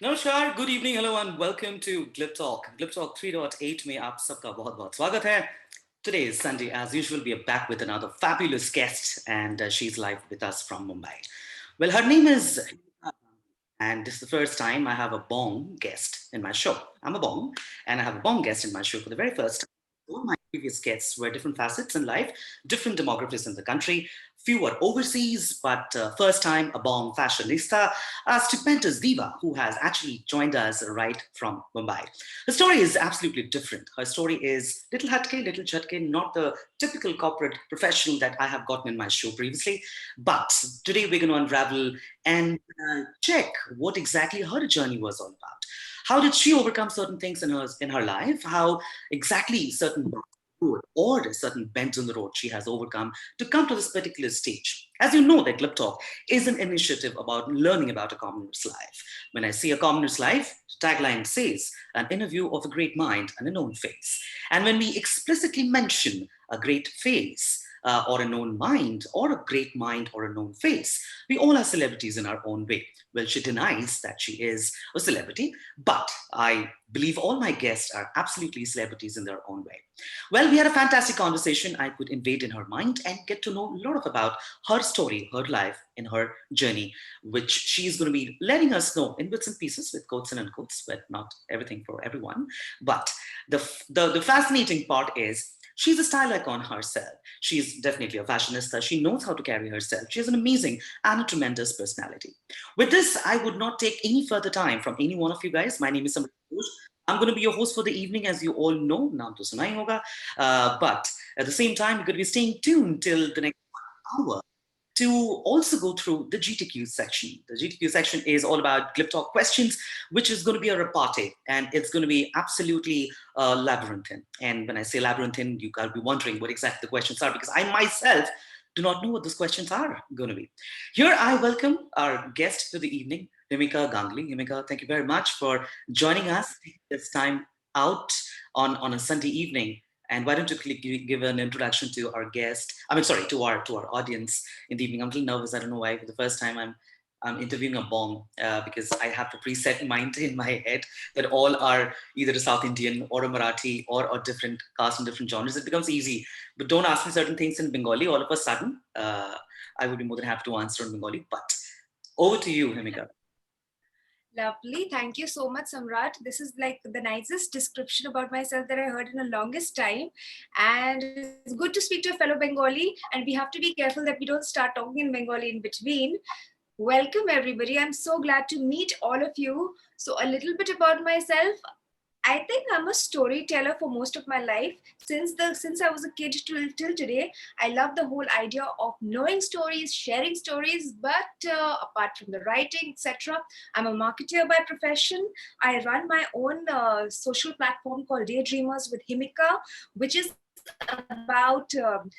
नमस्कार, good evening, hello and welcome to GLIBTALK 3.8 में आप सबका बहुत बहुत स्वागत है. Today is Sunday, as usual. We are back with another fabulous guest, and she's live with us from Mumbai. Well, her name is, and this is the first time I have a Bong guest in my show. I'm a Bong, and I have a Bong guest in my show for the very first time. All my previous guests were different facets in life, different demographics in the country. Few were overseas, but first time a Bong fashionista, a stupendous diva who has actually joined us right from Mumbai. Her story is absolutely different. Her story is little hatke, little chatke, not the typical corporate professional that I have gotten in my show previously. But today we're going to unravel and check what exactly her journey was all about. How did she overcome certain things in her life? How exactly certain road or certain bends on the road she has overcome to come to this particular stage. As you know, that Glip Talk is an initiative about learning about a commoner's life. When I see a commoner's life, the tagline says, an interview of a great mind and a known face. And when we explicitly mention a great face, or a known mind, or a great mind, or a known face. We all are celebrities in our own way. Well, she denies that she is a celebrity, but I believe all my guests are absolutely celebrities in their own way. Well, we had a fantastic conversation. I could invade in her mind and get to know a lot of about her story, her life, and her journey, which she's going to be letting us know in bits and pieces with quotes and unquotes, but not everything for everyone. But the fascinating part is she's a style icon herself. She's definitely a fashionista. She knows how to carry herself. She has an amazing and a tremendous personality. With this, I would not take any further time from any one of you guys. My name is Samrit. I'm going to be your host for the evening, as you all know. Naam to suna hi hoga. But at the same time, you're going to be staying tuned till the next hour to also go through the GTQ section. The GTQ section is all about Glip Talk questions, which is going to be a repartee, and it's going to be absolutely labyrinthine. And when I say labyrinthine, you got to be wondering what exactly the questions are, because I myself do not know what those questions are going to be. Here, I welcome our guest for the evening, Himika Ganguly. Himika, thank you very much for joining us this time out on a Sunday evening. And why don't you give an introduction to our guest? I mean, sorry, to our audience in the evening. I'm a little nervous. I don't know why. For the first time, I'm interviewing a Bong because I have to preset mind in my head that all are either a South Indian or a Marathi or different caste and different genres. It becomes easy. But don't ask me certain things in Bengali. All of a sudden, I would be more than happy to answer in Bengali. But over to you, Himika. Lovely. Thank you so much, Samrat. This is like the nicest description about myself that I heard in the longest time. And it's good to speak to a fellow Bengali. And we have to be careful that we don't start talking in Bengali in between. Welcome, everybody. I'm so glad to meet all of you. So, a little bit about myself. I think I'm a storyteller for most of my life. Since I was a kid till today, I love the whole idea of knowing stories, sharing stories. But apart from the writing, etc., I'm a marketer by profession. I run my own social platform called Daydreamers with Himika, which is about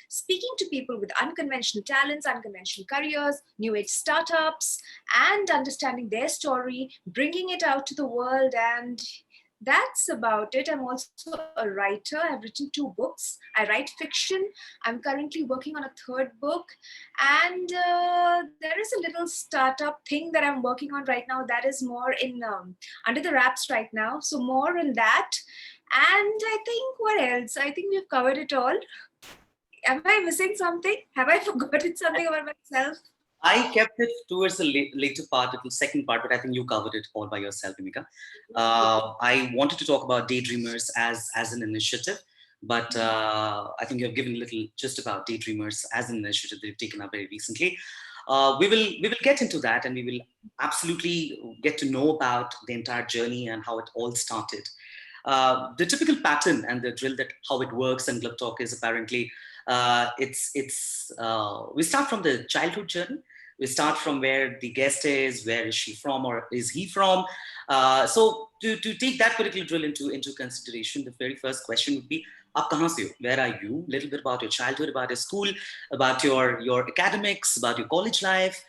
speaking to people with unconventional talents, unconventional careers, new age startups, and understanding their story, bringing it out to the world. And that's about it. I'm also a writer. I've written 2 books. I write fiction. I'm currently working on a 3rd book. And there is a little startup thing that I'm working on right now that is more in under the wraps right now. So more in that. And I think what else? I think we've covered it all. Am I missing something? Have I forgotten something about myself? I kept it towards the later part, the second part, but I think you covered it all by yourself, Himika. I wanted to talk about Daydreamers as an initiative, but I think you have given a little just about Daydreamers as an initiative that you've taken up very recently. We will get into that, and we will absolutely get to know about the entire journey and how it all started. The typical pattern and the drill that how it works in Glip Talk is apparently it's we start from the childhood journey. We start from where the guest is, where is she from or is he from. So to take that particular drill into consideration, the very first question would be, "Aap kahan se ho? Where are you?" A little bit about your childhood, about your school, about your academics, about your college life.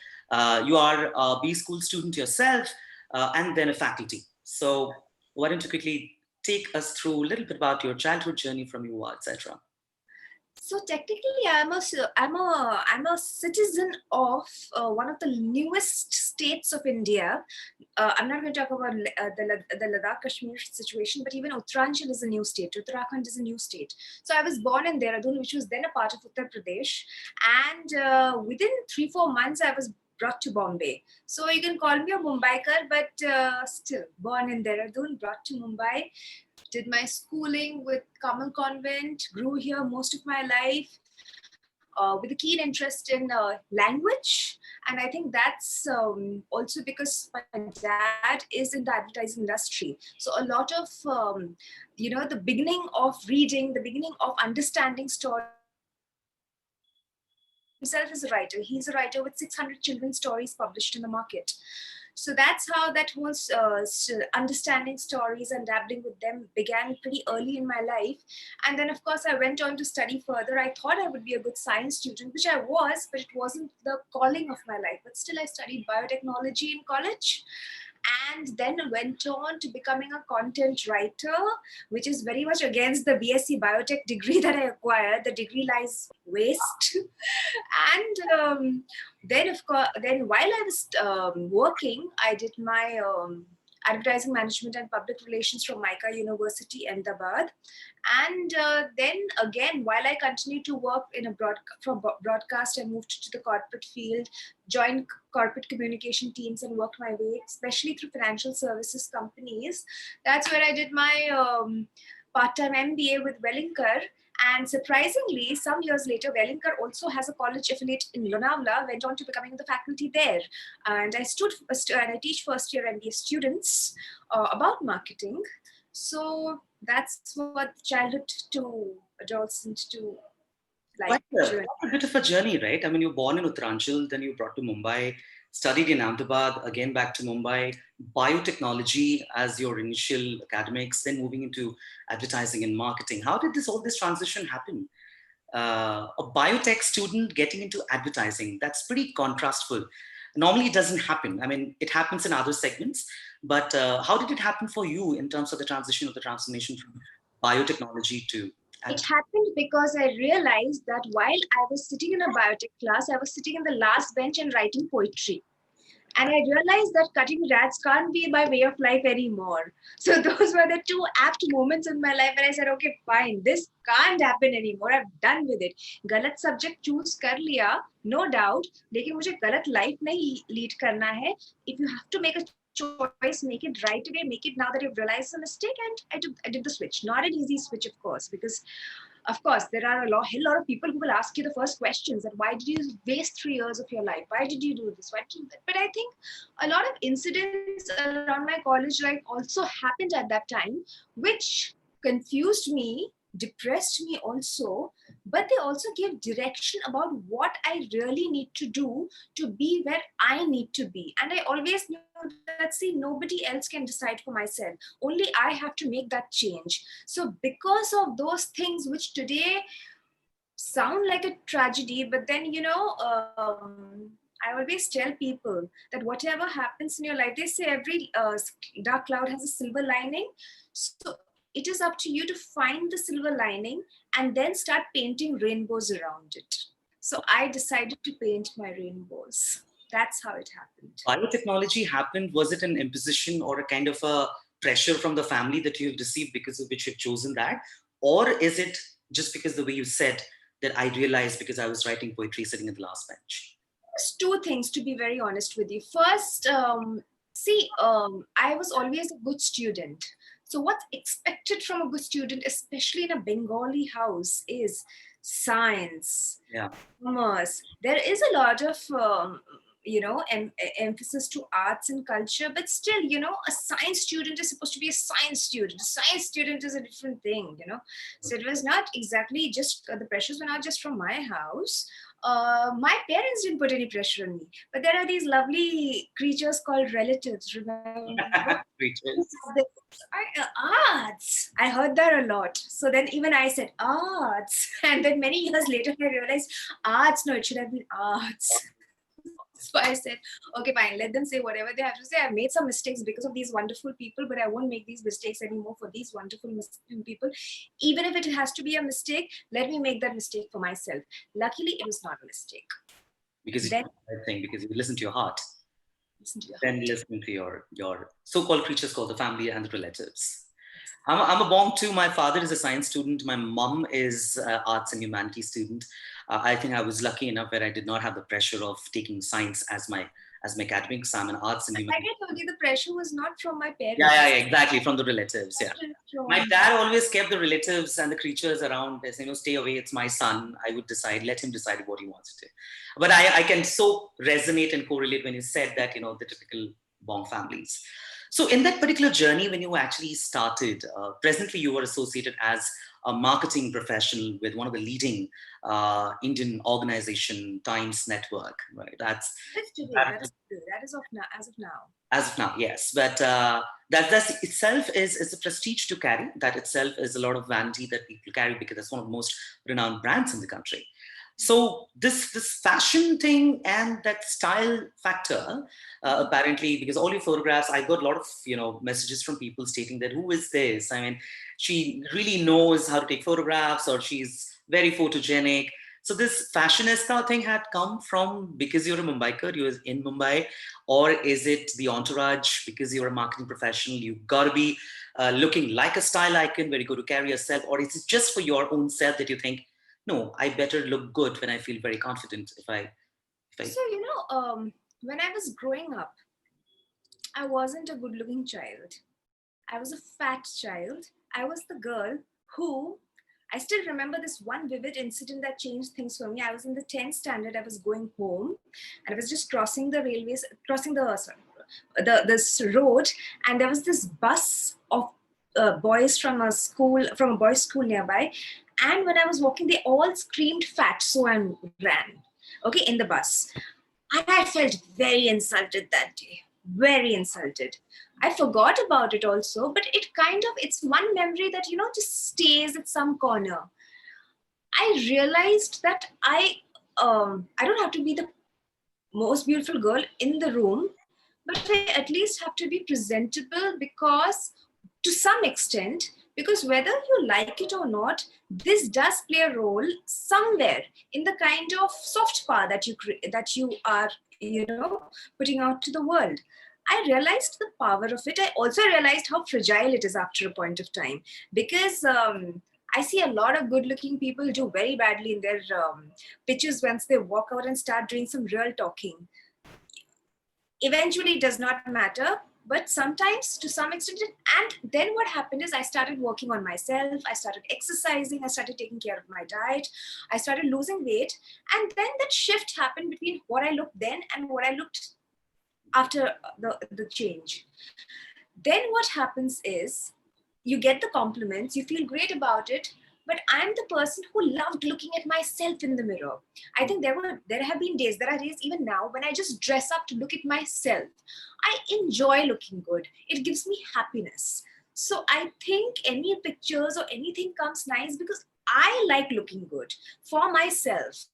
You are a B school student yourself, and then a faculty. So why don't you quickly take us through a little bit about your childhood journey from you, etc. So technically, I'm a citizen of one of the newest states of India. I'm not going to talk about the Ladakh Kashmir situation, but even Uttaranchal is a new state. Uttarakhand is a new state. So I was born in Dehradun, which was then a part of Uttar Pradesh. And within 3-4 months, I was brought to Bombay. So you can call me a Mumbaiker, but still born in Dehradun, brought to Mumbai, did my schooling with Kamal Convent, grew here most of my life with a keen interest in language. And I think that's also because my dad is in the advertising industry. So a lot of, the beginning of reading, the beginning of understanding stories came from my dad. And he himself is a writer. He's a writer with 600 children's stories published in the market. So that's how that whole understanding stories and dabbling with them began pretty early in my life. And then, of course, I went on to study further. I thought I would be a good science student, which I was, but it wasn't the calling of my life. But still, I studied biotechnology in college and then went on to becoming a content writer, which is very much against the BSc Biotech degree that I acquired. The degree lies waste. And then, of course, then while I was working, I did my advertising management and public relations from Mica University, Ahmedabad. And then again, while I continued to work in a broadcast, I moved to the corporate field, joined corporate communication teams, and worked my way, especially through financial services companies. That's where I did my part-time MBA with Wellinger. And surprisingly, some years later, Wellinger also has a college affiliate in Lonavala, went on to becoming the faculty there. And I teach first-year MBA students about marketing. So that's what childhood to adolescent to life journey. Quite a bit of a journey, right? I mean, you were born in Uttaranchal, then you brought to Mumbai, studied in Ahmedabad, again back to Mumbai, biotechnology as your initial academics, then moving into advertising and marketing. How did all this transition happen? A biotech student getting into advertising, that's pretty contrastful. Normally, it doesn't happen. I mean, it happens in other segments, but how did it happen for you in terms of the transition of the transformation from biotechnology to It advertising? happened because I realized that while I was sitting in a biotech class, I was sitting in the last bench and writing poetry. And I realized that cutting rats can't be my way of life anymore. So those were the two apt moments in my life where I said, okay, fine, this can't happen anymore. I'm done with it. गलत subject choose कर लिया, no doubt. लेकिन मुझे गलत life नहीं lead करना है. If you have to make a choice, make it right away. Make it now that you've realized the mistake. And I did the switch. Not an easy switch, of course, because of course, there are hell lot of people who will ask you the first questions that why did you waste 3 years of your life? Why did you do this? Why did you do that? But I think a lot of incidents around my college life also happened at that time, which confused me, depressed me also, but they also gave direction about what I really need to do to be where I need to be. And I always knew that, see, nobody else can decide for myself. Only I have to make that change. So, because of those things, which today sound like a tragedy, but then, I always tell people that whatever happens in your life, they say every dark cloud has a silver lining. So, it is up to you to find the silver lining and then start painting rainbows around it. So, I decided to paint my rainbows. That's how it happened. Biotechnology happened, was it an imposition or a kind of a pressure from the family that you've received because of which you've chosen that? Or is it just because the way you said that I realized because I was writing poetry sitting at the last bench? There's two things, to be very honest with you. First, I was always a good student. So what's expected from a good student, especially in a Bengali house, is science, Yeah. commerce. There is a lot of emphasis to arts and culture, but still, a science student is supposed to be a science student. A science student is a different thing. So it was not exactly just the pressures were not just from my house. My parents didn't put any pressure on me, but there are these lovely creatures called relatives. Remember? Creatures. Arts. I heard that a lot. So then even I said arts. And then many years later, I realized arts. No, it should have been arts. So I said, okay, fine, let them say whatever they have to say. I've made some mistakes because of these wonderful people, but I won't make these mistakes anymore for these wonderful people. Even if it has to be a mistake, let me make that mistake for myself. Luckily, it was not a mistake. Because you Then, did the right thing, because you listen to your heart. listen to your than heart. listening to your so-called creatures called the family and the relatives. I'm a bonk too. My father is a science student. My mom is arts and humanities student. I think I was lucky enough where I did not have the pressure of taking science as my academics. I'm an arts and Like humanities. I told you, the pressure was not from my Yeah, parents. exactly. From the relatives. Yeah. It was My from dad always kept the relatives and the creatures around as, stay away. It's my son. I would decide, let him decide what he wants to do. But I can so resonate and correlate when you said that, the typical Bong families. So in that particular journey, when you actually started, presently you were associated as a marketing professional with one of the leading Indian organization, Times Network, right? this today. That That's true. That is of now, as of now. as of now, yes, but that itself is a prestige to carry. That itself is a lot of vanity that people carry because it's one of the most renowned brands in the country. So this fashion thing and that style factor, apparently, because all your photographs, I got a lot of messages from people stating that who is this? I mean, she really knows how to take photographs, or she's very photogenic. So this fashionista thing had come from because you're a Mumbaiker, you're in Mumbai, or is it the entourage because you're a marketing professional, you've got to be looking like a style icon where you go to carry yourself, or is it just for your own self that you think, no, I better look good when I feel very confident if I So when I was growing up, I wasn't a good-looking child. I was a fat child. I was the girl who I still remember this one vivid incident that changed things for me. I was in the 10th standard. I was going home, and I was just crossing the railways, crossing the sorry, the this road, and there was this bus of boys from a boys' school nearby. And when I was walking, they all screamed "fat," so I ran. Okay, in the bus, and I felt very insulted that day. Very insulted. I forgot about it also, but it's one memory that, just stays at some corner. I realized that I don't have to be the most beautiful girl in the room, but I at least have to be presentable because, to some extent, because whether you like it or not, this does play a role somewhere in the kind of soft power that you are, putting out to the world. I realized the power of it. I also realized how fragile it is after a point of time, because I see a lot of good-looking people do very badly in their pitches once they walk out and start doing some real talking. Eventually it does not matter, but sometimes to some extent and then what happened is I started working on myself, I started exercising, I started taking care of my diet, I started losing weight, and then that shift happened between what I looked then and what I looked after the change. Then what happens is you get the compliments, you feel great about it, but I'm the person who loved looking at myself in the mirror. I think there have been days, there are days even now when I just dress up to look at myself. I enjoy looking good. It gives me happiness. So I think any pictures or anything comes nice because I like looking good for myself.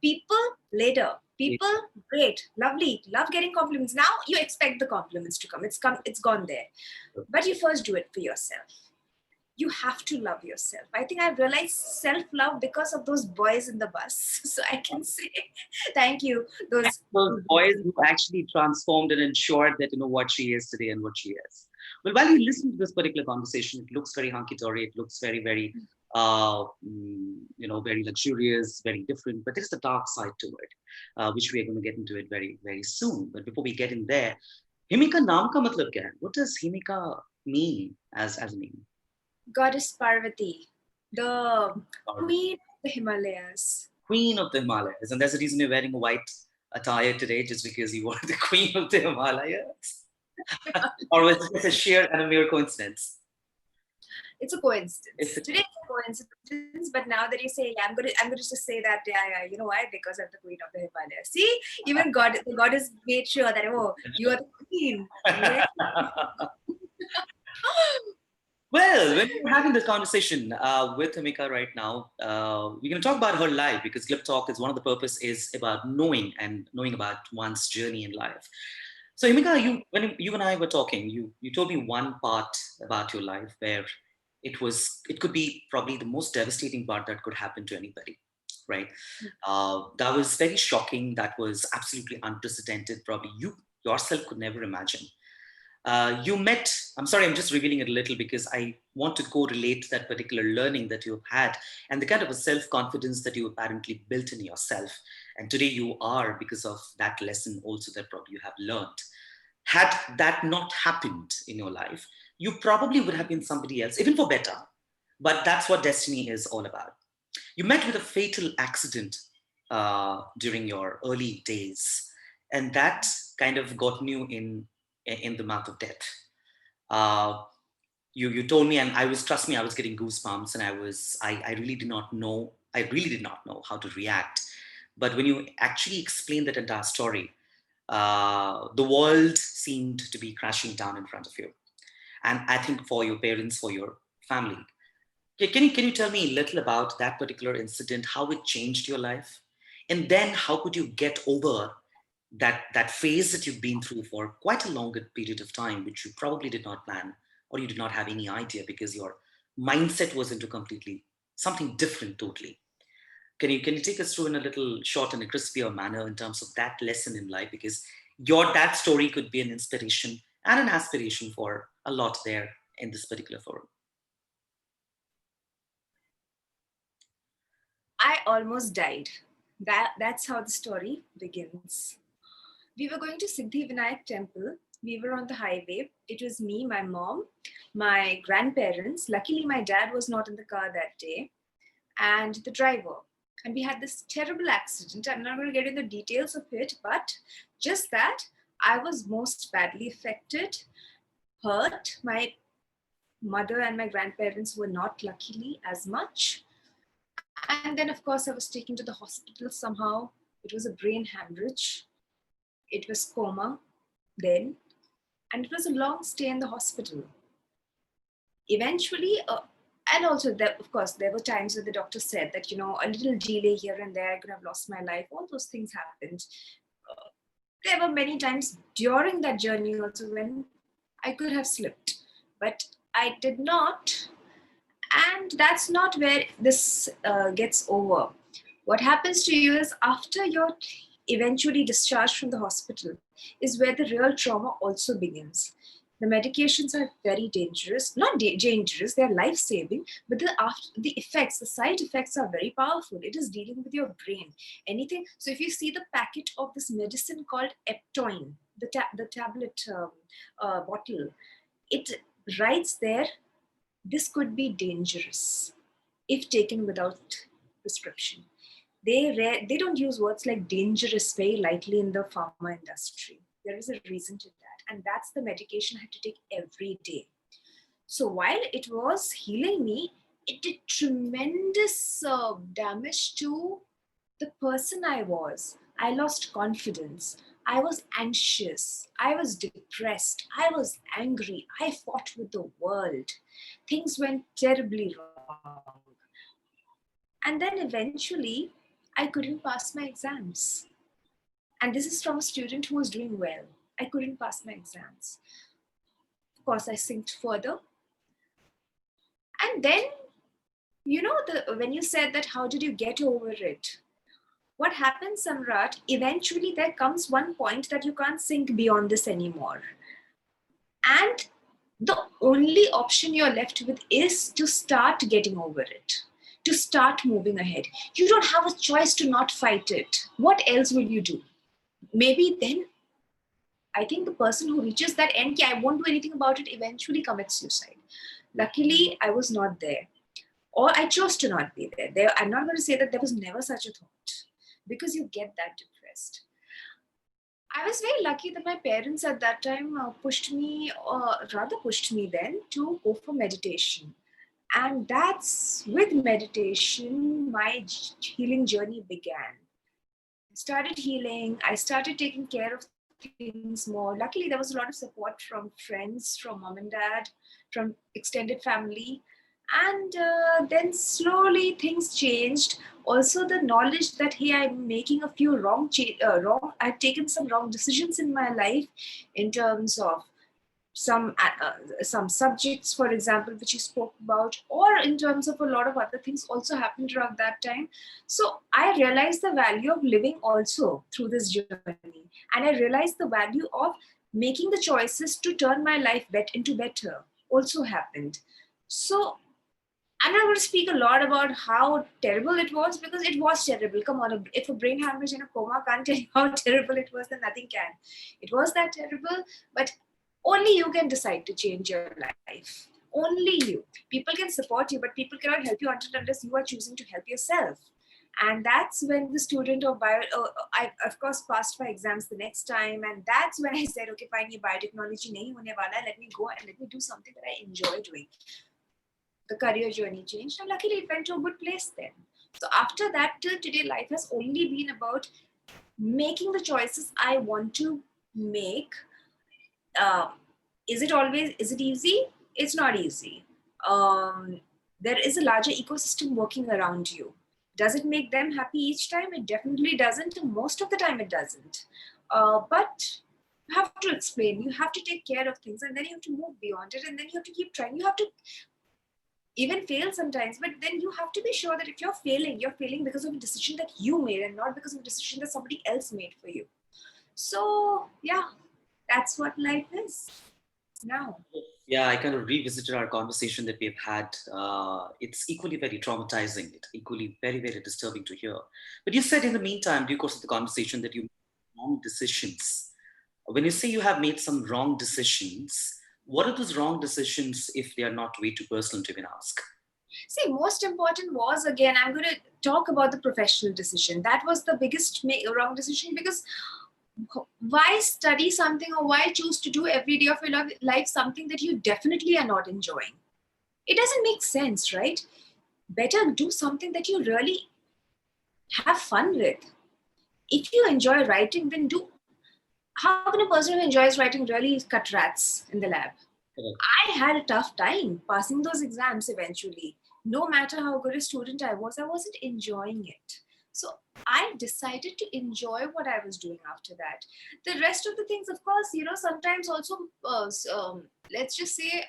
People later, people great, lovely, love getting compliments. Now you expect the compliments to come, it's gone there. But you first do it for yourself. You have to love yourself. I think I've realized self-love because of those boys in the bus. So I can say thank you. those Those boys boys in who actually transformed and ensured that what she is today and what she is. Well, while you listen to this particular conversation, it looks very hunky dory. It looks very very luxurious, very different. But there's the dark side to it, which we are going to get into it very very soon. But before we get in there, Himika naam ka matlab kya hai? What does Himika mean as a name? Goddess Parvati, the Or queen of the Himalayas. Queen of the Himalayas, and that's the reason you're wearing a white attire today, just because you are the Queen of the Himalayas. Or was it just a sheer and a mere coincidence? It's a coincidence. It's a, Today it's a coincidence, but now that you say, yeah, I'm gonna just say that, yeah, you know why? Because I'm the queen of the Himalayas. See, even the goddess made sure that, oh, you are the queen. Yeah. well, when we're having this conversation with Hamika right now, we're going to talk about her life because Glip Talk is one of the purpose is about knowing and knowing about one's journey in life. So Himika, when you and I were talking, you told me one part about your life where it could be probably the most devastating part that could happen to anybody, right? That was very shocking. That was absolutely unprecedented. Probably you yourself could never imagine. You met, I'm sorry, I'm just revealing it a little because I want to correlate that particular learning that you've had and the kind of a self-confidence that you apparently built in yourself. And today you are because of that lesson also that probably you have learned. Had that not happened in your life, you probably would have been somebody else, even for better. But that's what destiny is all about. You met with a fatal accident during your early days, and that kind of got you in the mouth of death. Uh, you told me, and I was, trust me, I was getting goosebumps, and I really did not know, I really did not know how to react. But when you actually explained that entire story, the world seemed to be crashing down in front of you. And I think for your parents, for your family. Can you tell me a little about that particular incident, how it changed your life? And then how could you get over that phase that you've been through for quite a longer period of time, which you probably did not plan or you did not have any idea because your mindset was into completely something different totally. Can you take us through in a little short and a crispier manner in terms of that lesson in life? Because your that story could be an inspiration and an aspiration for a lot there in this particular forum. I almost died. That's how the story begins. We were going to Siddhi Vinayak temple. We were on the highway. It was me, my mom, my grandparents. Luckily, my dad was not in the car that day, and the driver. And we had this terrible accident. I'm not going to get into the details of it, but just that I was most badly affected, hurt. My mother and my grandparents were not luckily as much. And then, of course, I was taken to the hospital somehow. It was a brain hemorrhage. It was coma then. And it was a long stay in the hospital. Eventually, and also, of course, there were times where the doctor said that, a little delay here and there, I could have lost my life. All those things happened. There were many times during that journey also when I could have slipped, but I did not. And that's not where this gets over. What happens to you is after you're eventually discharged from the hospital is where the real trauma also begins. The medications are very dangerous, not dangerous, they're life-saving, but the effects, the side effects are very powerful. It is dealing with your brain. Anything. So if you see the packet of this medicine called Eptoin, the tablet bottle, it writes there, this could be dangerous if taken without prescription. They don't use words like dangerous very lightly in the pharma industry. There is a reason to that. And that's the medication I had to take every day. So while it was healing me, it did tremendous damage to the person I was. I lost confidence. I was anxious. I was depressed. I was angry. I fought with the world. Things went terribly wrong. And then eventually, I couldn't pass my exams. And this is from a student who was doing well. I couldn't pass my exams. Of course, I sinked further. And then, when you said that, how did you get over it? What happens, Samrat, eventually there comes one point that you can't sink beyond this anymore. And the only option you're left with is to start getting over it, to start moving ahead. You don't have a choice to not fight it. What else will you do? Maybe then, I think the person who reaches that end, I won't do anything about it, eventually commits suicide. Luckily, I was not there. Or I chose to not be there. I'm not going to say that there was never such a thought, because you get that depressed. I was very lucky that my parents at that time pushed me then to go for meditation. And that's with meditation, my healing journey began. I started healing. I started taking care of things more. Luckily, there was a lot of support from friends, from mom and dad, from extended family. And then slowly things changed. Also, the knowledge that, hey, I'm making a few I've taken some wrong decisions in my life in terms of some subjects, for example, which you spoke about, or in terms of a lot of other things also happened around that time. So I realized the value of living also through this journey, and I realized the value of making the choices to turn my life into better also happened. So I'm not going to speak a lot about how terrible it was, because it was terrible. Come on, if a brain hemorrhage in a coma can't tell you how terrible it was, then nothing can. It was that terrible, but only you can decide to change your life. Only you. People can support you, but people cannot help you unless you are choosing to help yourself. And that's when the student of I of course passed my exams the next time, and that's when I said, okay, fine, ye biotechnology nahi hone wala hai, let me go and let me do something that I enjoy doing. The career journey changed, and luckily it went to a good place then. So after that till today, life has only been about making the choices I want to make. uh, is it easy? It's not easy. There is a larger ecosystem working around you. Does it make them happy each time? It definitely doesn't. Most of the time it doesn't. But you have to explain, you have to take care of things, and then you have to move beyond it, and then you have to keep trying. You have to even fail sometimes, but then you have to be sure that if you're failing because of a decision that you made and not because of a decision that somebody else made for you. So yeah, that's what life is now. Yeah, I kind of revisited our conversation that we've had. It's equally very traumatizing. It's equally very, very disturbing to hear. But you said in the meantime, due course of the conversation, that you made wrong decisions. When you say you have made some wrong decisions, what are those wrong decisions if they are not way too personal to even ask? See, most important was, again, I'm going to talk about the professional decision. That was the biggest wrong decision, because why study something, or why choose to do every day of your life something that you definitely are not enjoying? It doesn't make sense, right? Better do something that you really have fun with. If you enjoy writing, then do. How can a person who enjoys writing really cut rats in the lab? Correct. I had a tough time passing those exams eventually. No matter how good a student I wasn't enjoying it. So I decided to enjoy what I was doing after that. The rest of the things, of course, sometimes also, let's just say,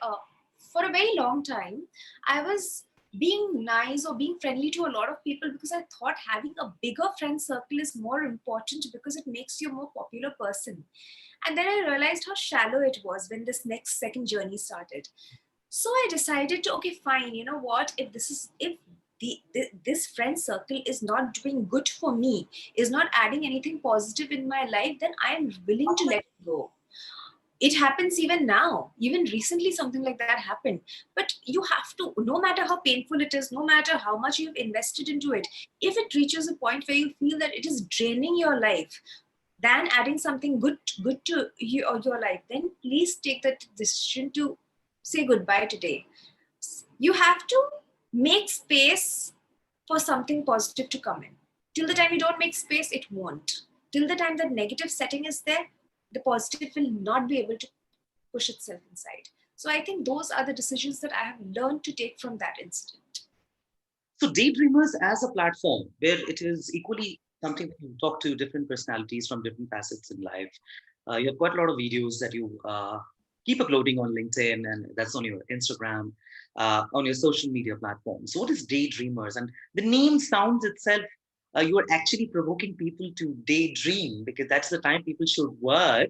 for a very long time, I was being nice or being friendly to a lot of people because I thought having a bigger friend circle is more important because it makes you a more popular person. And then I realized how shallow it was when this next second journey started. So I decided to, okay, fine, you know what? If this friend circle is not doing good for me, is not adding anything positive in my life, then I am willing to let it go. It happens even now. Even recently, something like that happened. But you have to, no matter how painful it is, no matter how much you've invested into it, if it reaches a point where you feel that it is draining your life than adding something good to your life, then please take that decision to say goodbye today. You have to make space for something positive to come in. Till the time you don't make space, it won't. Till the time that negative setting is there, the positive will not be able to push itself inside. So I think those are the decisions that I have learned to take from that incident. So, Daydreamers as a platform where it is equally something that you talk to different personalities from different facets in life. You have quite a lot of videos that you keep uploading on LinkedIn, and that's on your Instagram, on your social media platforms. So what is Daydreamers? And the name sounds itself, you are actually provoking people to daydream, because that's the time people should work.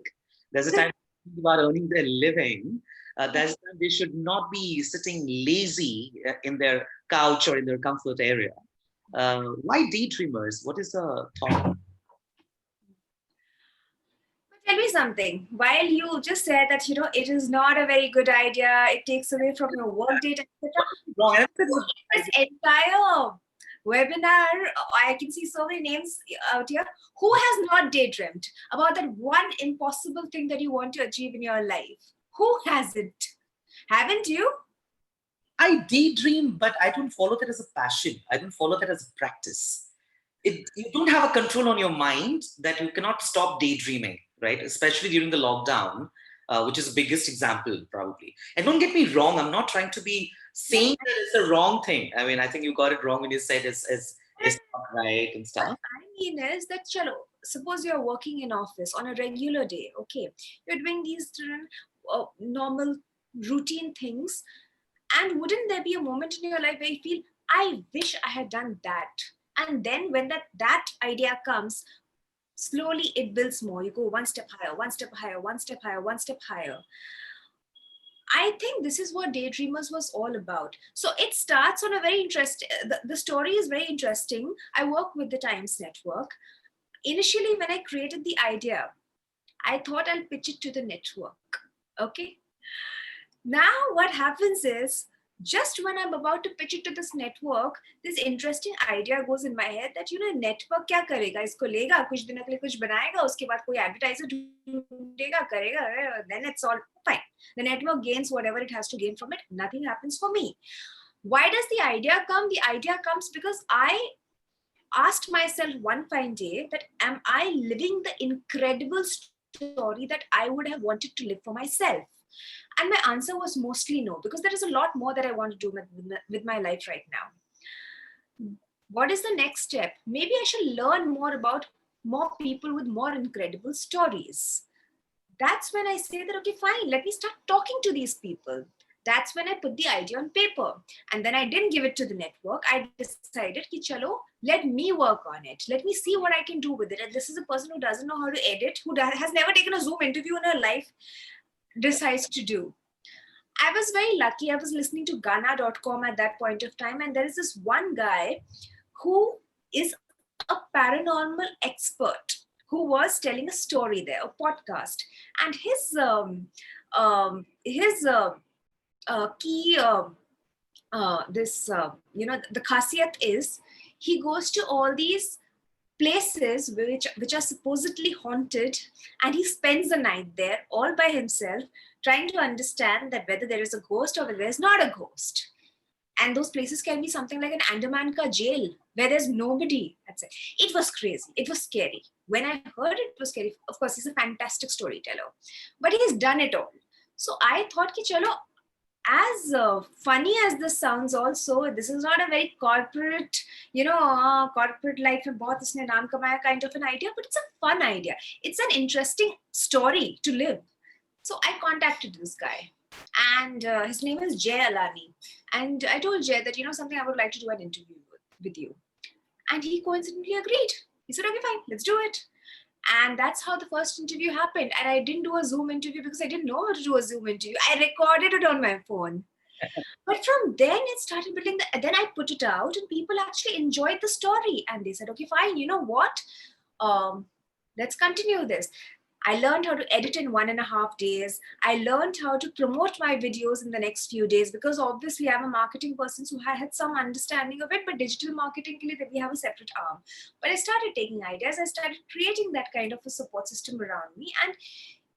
There's a time about earning their living. That's the time they should not be sitting lazy in their couch or in their comfort area. Why daydreamers? What is the thought? But tell me something. While you just said that it is not a very good idea, it takes away from your work date, etc. Wrong answer. This entire webinar, I can see so many names out here. Who has not daydreamed about that one impossible thing that you want to achieve in your life? Who hasn't? Haven't you? I daydream, but I don't follow that as a passion. I don't follow that as a practice. You don't have a control on your mind that you cannot stop daydreaming, right? Especially during the lockdown, which is the biggest example, probably. And don't get me wrong, I'm not trying to be saying that it's a wrong thing. I mean, I think you got it wrong when you said it's not right and What stuff. I mean is that, chalo, suppose you're working in office on a regular day, okay? You're doing these, normal routine things. And wouldn't there be a moment in your life where you feel, I wish I had done that? And then when that idea comes, slowly it builds more. You go one step higher, one step higher, one step higher, one step higher. I think this is what Daydreamers was all about. So it starts on a very interesting, the story is very interesting. I work with the Times Network. Initially, when I created the idea, I thought I'll pitch it to the network. Okay. Now, what happens is, just when I'm about to pitch it to this network, this interesting idea goes in my head that, network क्या करेगा? इसको लेगा, कुछ दिनों के लिए कुछ बनाएगा, उसके बाद कोई advertiser ढूंढेगा, करेगा, then it's all fine. The network gains whatever it has to gain from it. Nothing happens for me. Why does the idea come? The idea comes because I asked myself one fine day that, am I living the incredible story that I would have wanted to live for myself? And my answer was mostly no, because there is a lot more that I want to do with my life right now. What is the next step? Maybe I should learn more about more people with more incredible stories. That's when I say that, okay, fine, let me start talking to these people. That's when I put the idea on paper. And then I didn't give it to the network. I decided, ki chalo, let me work on it. Let me see what I can do with it. And this is a person who doesn't know how to edit, who has never taken a Zoom interview in her life, decides to do. I was very lucky. I was listening to Ghana.com at that point of time. And there is this one guy who is a paranormal expert who was telling a story there, a podcast. And his key the khasiyat is, he goes to all these places which are supposedly haunted, and he spends the night there all by himself, trying to understand that whether there is a ghost or whether there's not a ghost. And those places can be something like an Andaman ka jail, where there's nobody. That's it. It was crazy. It was scary. When I heard it was scary. Of course, he's a fantastic storyteller, but he's done it all. So I thought, ki chalo, as funny as this sounds, also, this is not a very corporate, corporate life mein bahut isne naam kamaya kind of an idea, but it's a fun idea. It's an interesting story to live. So I contacted this guy, and his name is Jay Alani. And I told Jay that, something, I would like to do an interview with you. And he coincidentally agreed. He said, okay, fine, let's do it. And that's how the first interview happened. And I didn't do a Zoom interview because I didn't know how to do a Zoom interview. I recorded it on my phone. But from then it started building. Then I put it out, and people actually enjoyed the story. And they said, okay, fine, you know what? Let's continue this. I learned how to edit in 1.5 days. I learned how to promote my videos in the next few days, because obviously I'm a marketing person, so I had some understanding of it, but digital marketing ke liye, we have a separate arm. But I started taking ideas. I started creating that kind of a support system around me, and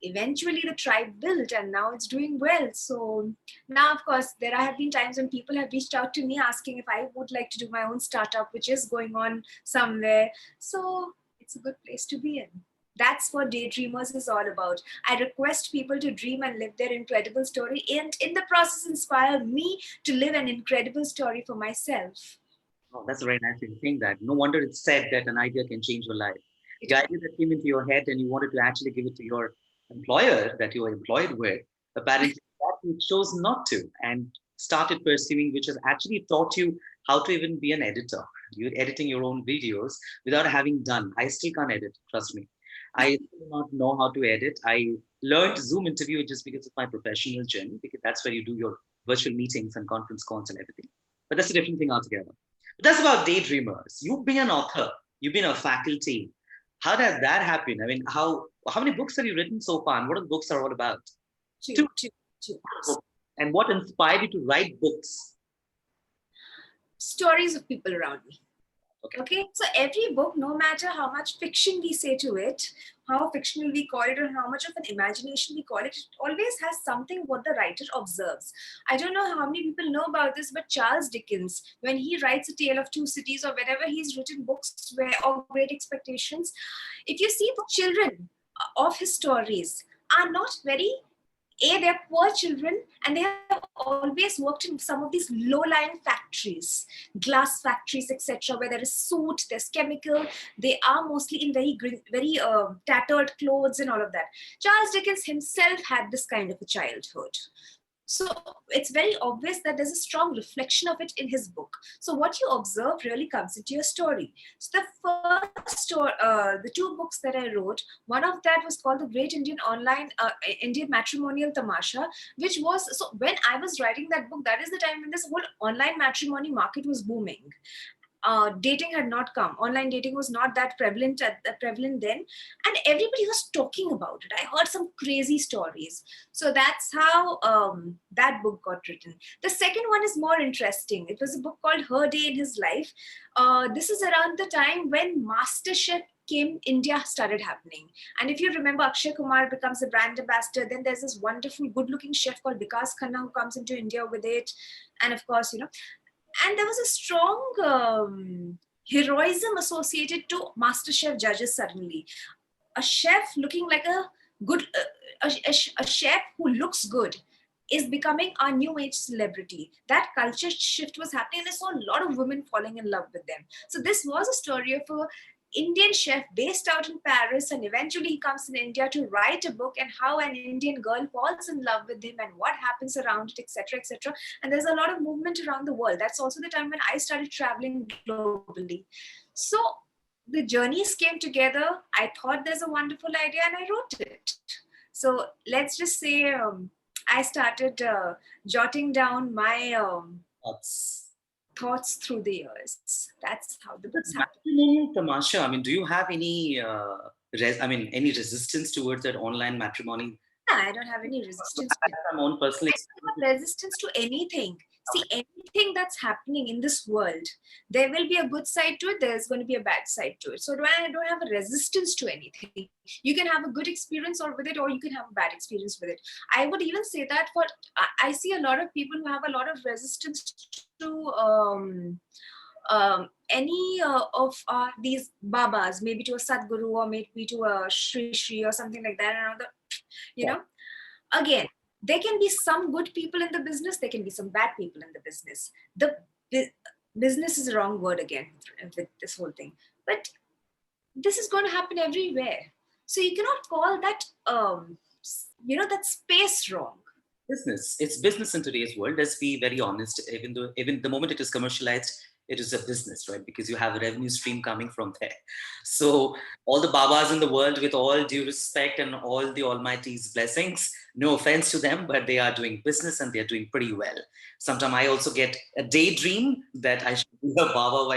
eventually the tribe built, and now it's doing well. So now, of course, there have been times when people have reached out to me asking if I would like to do my own startup, which is going on somewhere. So it's a good place to be in. That's what Daydreamers is all about. I request people to dream and live their incredible story, and in the process inspire me to live an incredible story for myself. Oh, that's a very nice way of saying that. No wonder it's said that an idea can change your life. The idea that came into your head and you wanted to actually give it to your employer that you were employed with, apparently that you chose not to and started pursuing, which has actually taught you how to even be an editor. You're editing your own videos without having done. I still can't edit, trust me. I do not know how to edit. I learned Zoom interview just because of my professional journey, because that's where you do your virtual meetings and conference calls and everything. But that's a different thing altogether. But that's about Daydreamers. You've been an author. You've been a faculty. How did that happen? I mean, how many books have you written so far, and what are the books are all about? Two. And what inspired you to write books? Stories of people around me. Okay, so every book, no matter how much fiction we say to it, how fictional we call it, or how much of an imagination we call it, it always has something what the writer observes. I don't know how many people know about this, but Charles Dickens, when he writes A Tale of Two Cities, or whenever he's written books or Great Expectations, if you see, the children of his stories are not very they're poor children, and they have always worked in some of these low-lying factories, glass factories, etc., where there is soot, there's chemical. They are mostly in very tattered clothes and all of that. Charles Dickens himself had this kind of a childhood. So it's very obvious that there's a strong reflection of it in his book. So what you observe really comes into your story. So the two books that I wrote, one of that was called The Great Indian Matrimonial Tamasha, which was, so when I was writing that book, that is the time when this whole online matrimony market was booming. Dating had not come. Online dating was not that prevalent then, and everybody was talking about it. I heard some crazy stories. So that's how that book got written. The second one is more interesting. It was a book called Her Day in His Life. This is around the time when MasterChef India started happening. And if you remember, Akshay Kumar becomes a brand ambassador. Then there's this wonderful, good-looking chef called Vikas Khanna who comes into India with it. And of course, and there was a strong heroism associated to MasterChef judges suddenly. A chef looking like a good, a chef who looks good is becoming a new age celebrity. That culture shift was happening, and I saw a lot of women falling in love with them. So this was a story of a Indian chef based out in Paris, and eventually he comes in India to write a book, and how an Indian girl falls in love with him and what happens around it, etc., etc. And there's a lot of movement around the world. That's also the time when I started traveling globally. So the journeys came together. I thought there's a wonderful idea, and I wrote it. So let's just say I started jotting down my thoughts through the years. That's how the books happen. Tamasha, I mean, do you have any, any resistance towards that online matrimony? I don't have any resistance. I have my own personal experience. I have resistance to anything. See, anything that's happening in this world, there will be a good side to it. There's going to be a bad side to it. So I don't have a resistance to anything. You can have a good experience or with it, or you can have a bad experience with it. I would even say that I see a lot of people who have a lot of resistance to any of these babas, maybe to a Sadguru or maybe to a Shri Shri or something like that. Again, there can be some good people in the business, there can be some bad people in the business. The business is a wrong word again with this whole thing, but this is going to happen everywhere. So you cannot call that that space wrong. Business. It's business in today's world. Let's be very honest. Even the moment it is commercialized, it is a business, right? Because you have a revenue stream coming from there. So all the babas in the world, with all due respect and all the Almighty's blessings, no offense to them, but they are doing business and they're doing pretty well. Sometimes I also get a daydream that I should be a baba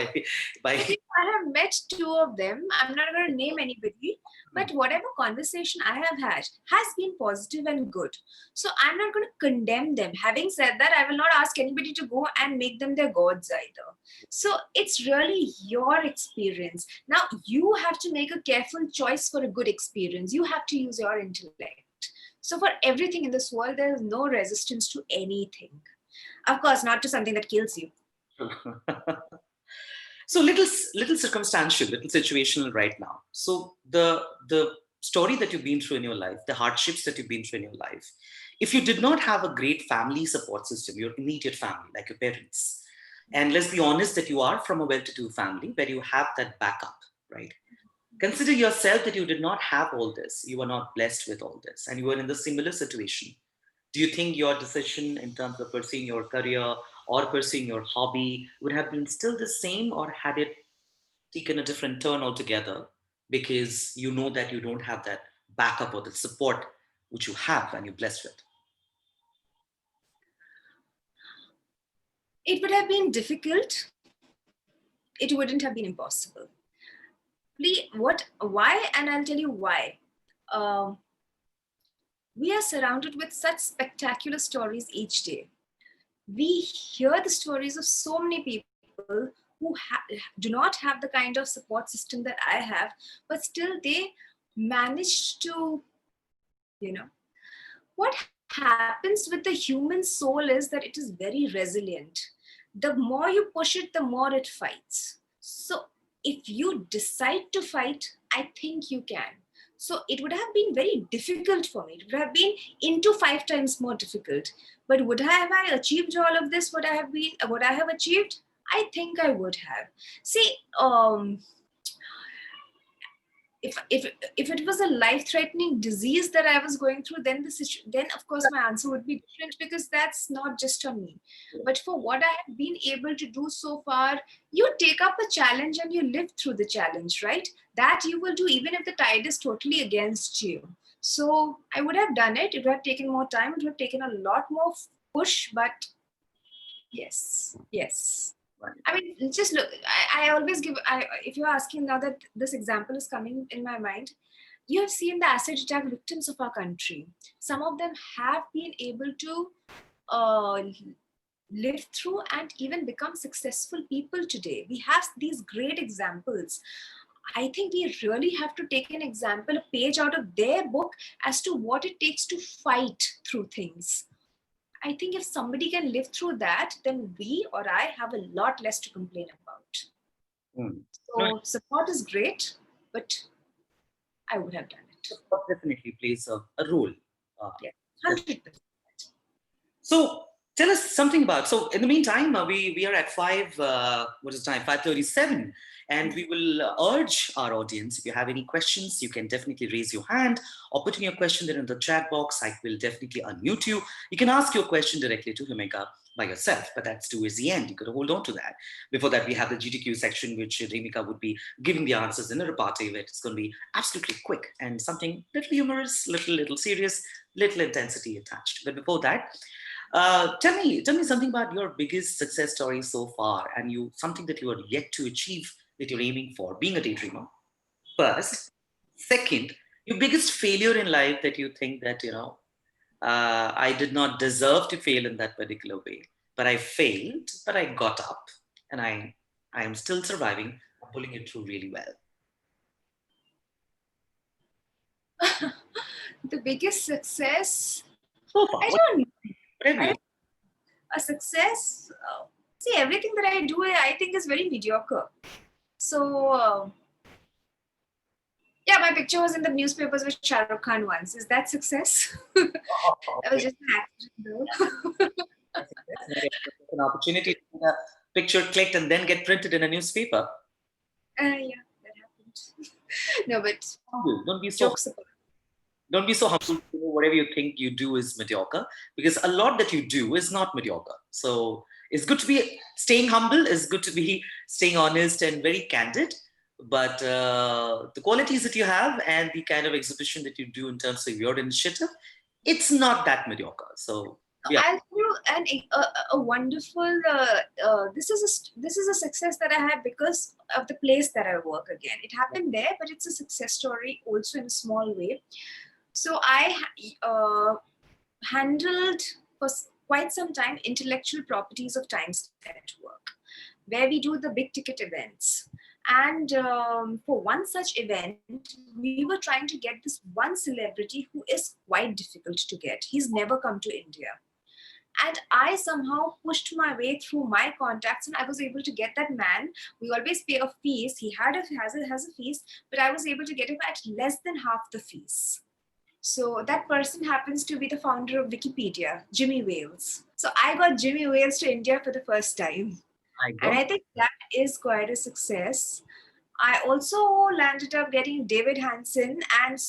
by I have met two of them. I'm not going to name anybody, but whatever conversation I have had has been positive and good. So I'm not going to condemn them. Having said that, I will not ask anybody to go and make them their gods either. So it's really your experience. Now you have to make a careful choice for a good experience. You have to use your intellect. So for everything in this world, there is no resistance to anything. Of course, not to something that kills you. So little circumstantial, little situational right now. So the story that you've been through in your life, the hardships that you've been through in your life, if you did not have a great family support system, your immediate family, like your parents, and let's be honest that you are from a well-to-do family where you have that backup, right? Consider yourself that you did not have all this, you were not blessed with all this, and you were in the similar situation. Do you think your decision in terms of pursuing your career or pursuing your hobby would have been still the same, or had it taken a different turn altogether because you know that you don't have that backup or the support which you have and you're blessed with? It would have been difficult. It wouldn't have been impossible. Why? And I'll tell you why. We are surrounded with such spectacular stories each day. We hear the stories of so many people who do not have the kind of support system that I have, but still they manage to, what happens with the human soul is that it is very resilient. The more you push it, the more it fights. So if you decide to fight, I think you can. So it would have been very difficult for me. It would have been into 5 times more difficult. But have I achieved all of this? What I have achieved? I think I would have. See, if it was a life-threatening disease that I was going through, then of course my answer would be different, because that's not just on me. But for what I have been able to do so far, you take up a challenge and you live through the challenge, right? That you will do even if the tide is totally against you. So I would have done it. It would have taken more time. It would have taken a lot more push, but yes. I mean, just look, I always if you're asking now that this example is coming in my mind, you have seen the acid attack victims of our country. Some of them have been able to uh, live through and even become successful people today. We have these great examples. I think we really have to take an example, a page out of their book as to what it takes to fight through things. I think if somebody can live through that, then we or I have a lot less to complain about. So support is great, but I would have done it. Support definitely plays a role. Yeah, 100%. So tell us something about. So in the meantime, we are at 5:37, and we will urge our audience. If you have any questions, you can definitely raise your hand or put in your question there in the chat box. I will definitely unmute you. You can ask your question directly to Himika by yourself, but that's towards the end. You got to hold on to that. Before that, we have the GTQ section, which Himika would be giving the answers in a repartee. It's going to be absolutely quick and something little humorous, little serious, little intensity attached. But before that, tell me something about your biggest success story so far, and something that you are yet to achieve that you're aiming for, being a daydreamer. First, second, your biggest failure in life that you think that I did not deserve to fail in that particular way, but I failed, but I got up, and I am still surviving. I'm pulling it through really well. The biggest success, So far, I don't know. whatever you. A success, see, everything that I do, I think is very mediocre. So, yeah, my picture was in the newspapers with Shah Rukh Khan once. Is that success? That was just an accident, though. An opportunity to get a picture clicked and then get printed in a newspaper. Yeah, that happened. No, but Humble. Don't be jokes apart. Don't be so humble. Whatever you think you do is mediocre, because a lot that you do is not mediocre. So it's good to be staying humble. It's good to be staying honest and very candid. But the qualities that you have and the kind of exhibition that you do in terms of your initiative, it's not that mediocre. So yeah. I'll tell you a wonderful. This is a success that I had because of the place that I work. Again, it happened there, but it's a success story also in a small way. So I handled for quite some time intellectual properties of Times Network, where we do the big ticket events. And for one such event, we were trying to get this one celebrity who is quite difficult to get. He's never come to India. And I somehow pushed my way through my contacts, and I was able to get that man. We always pay a fees. He has a fees, but I was able to get him at less than half the fees. So that person happens to be the founder of Wikipedia, Jimmy Wales. So I got Jimmy Wales to India for the first time. And I think that is quite a success. I also landed up getting David Hansen and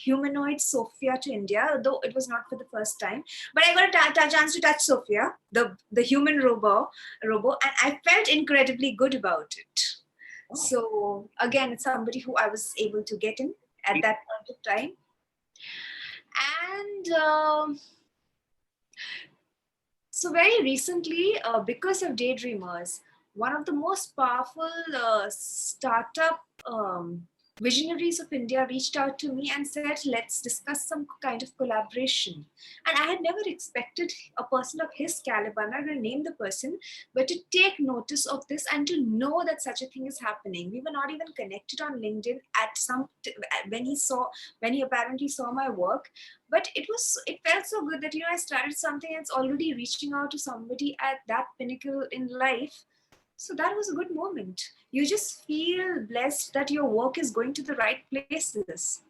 humanoid Sophia to India, though it was not for the first time. But I got a chance to touch Sophia, the human robo, and I felt incredibly good about it. So again, it's somebody who I was able to get in at that point of time. And so very recently, because of Daydreamers, one of the most powerful startup visionaries of India reached out to me and said, let's discuss some kind of collaboration. And I had never expected a person of his caliber, I'm not going to name the person, but to take notice of this and to know that such a thing is happening. We were not even connected on LinkedIn when he apparently saw my work. But it felt so good that, I started something that's already reaching out to somebody at that pinnacle in life. So that was a good moment. You just feel blessed that your work is going to the right places.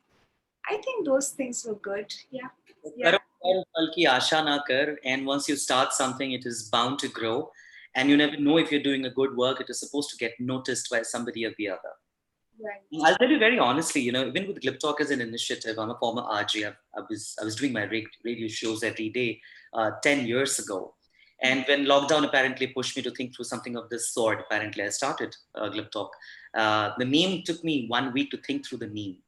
I think those things were good. Yeah. Yeah. करो कर, फल की आशा ना कर, and once you start something, it is bound to grow, and you never know if you're doing a good work. It is supposed to get noticed by somebody or the other. Right. I'll tell you very honestly, even with Glip Talk as an initiative, I'm a former RJ. I was doing my radio shows every day 10 years ago. And when lockdown apparently pushed me to think through something of this sort, apparently I started Glip Talk. The name took me 1 week to think through the name.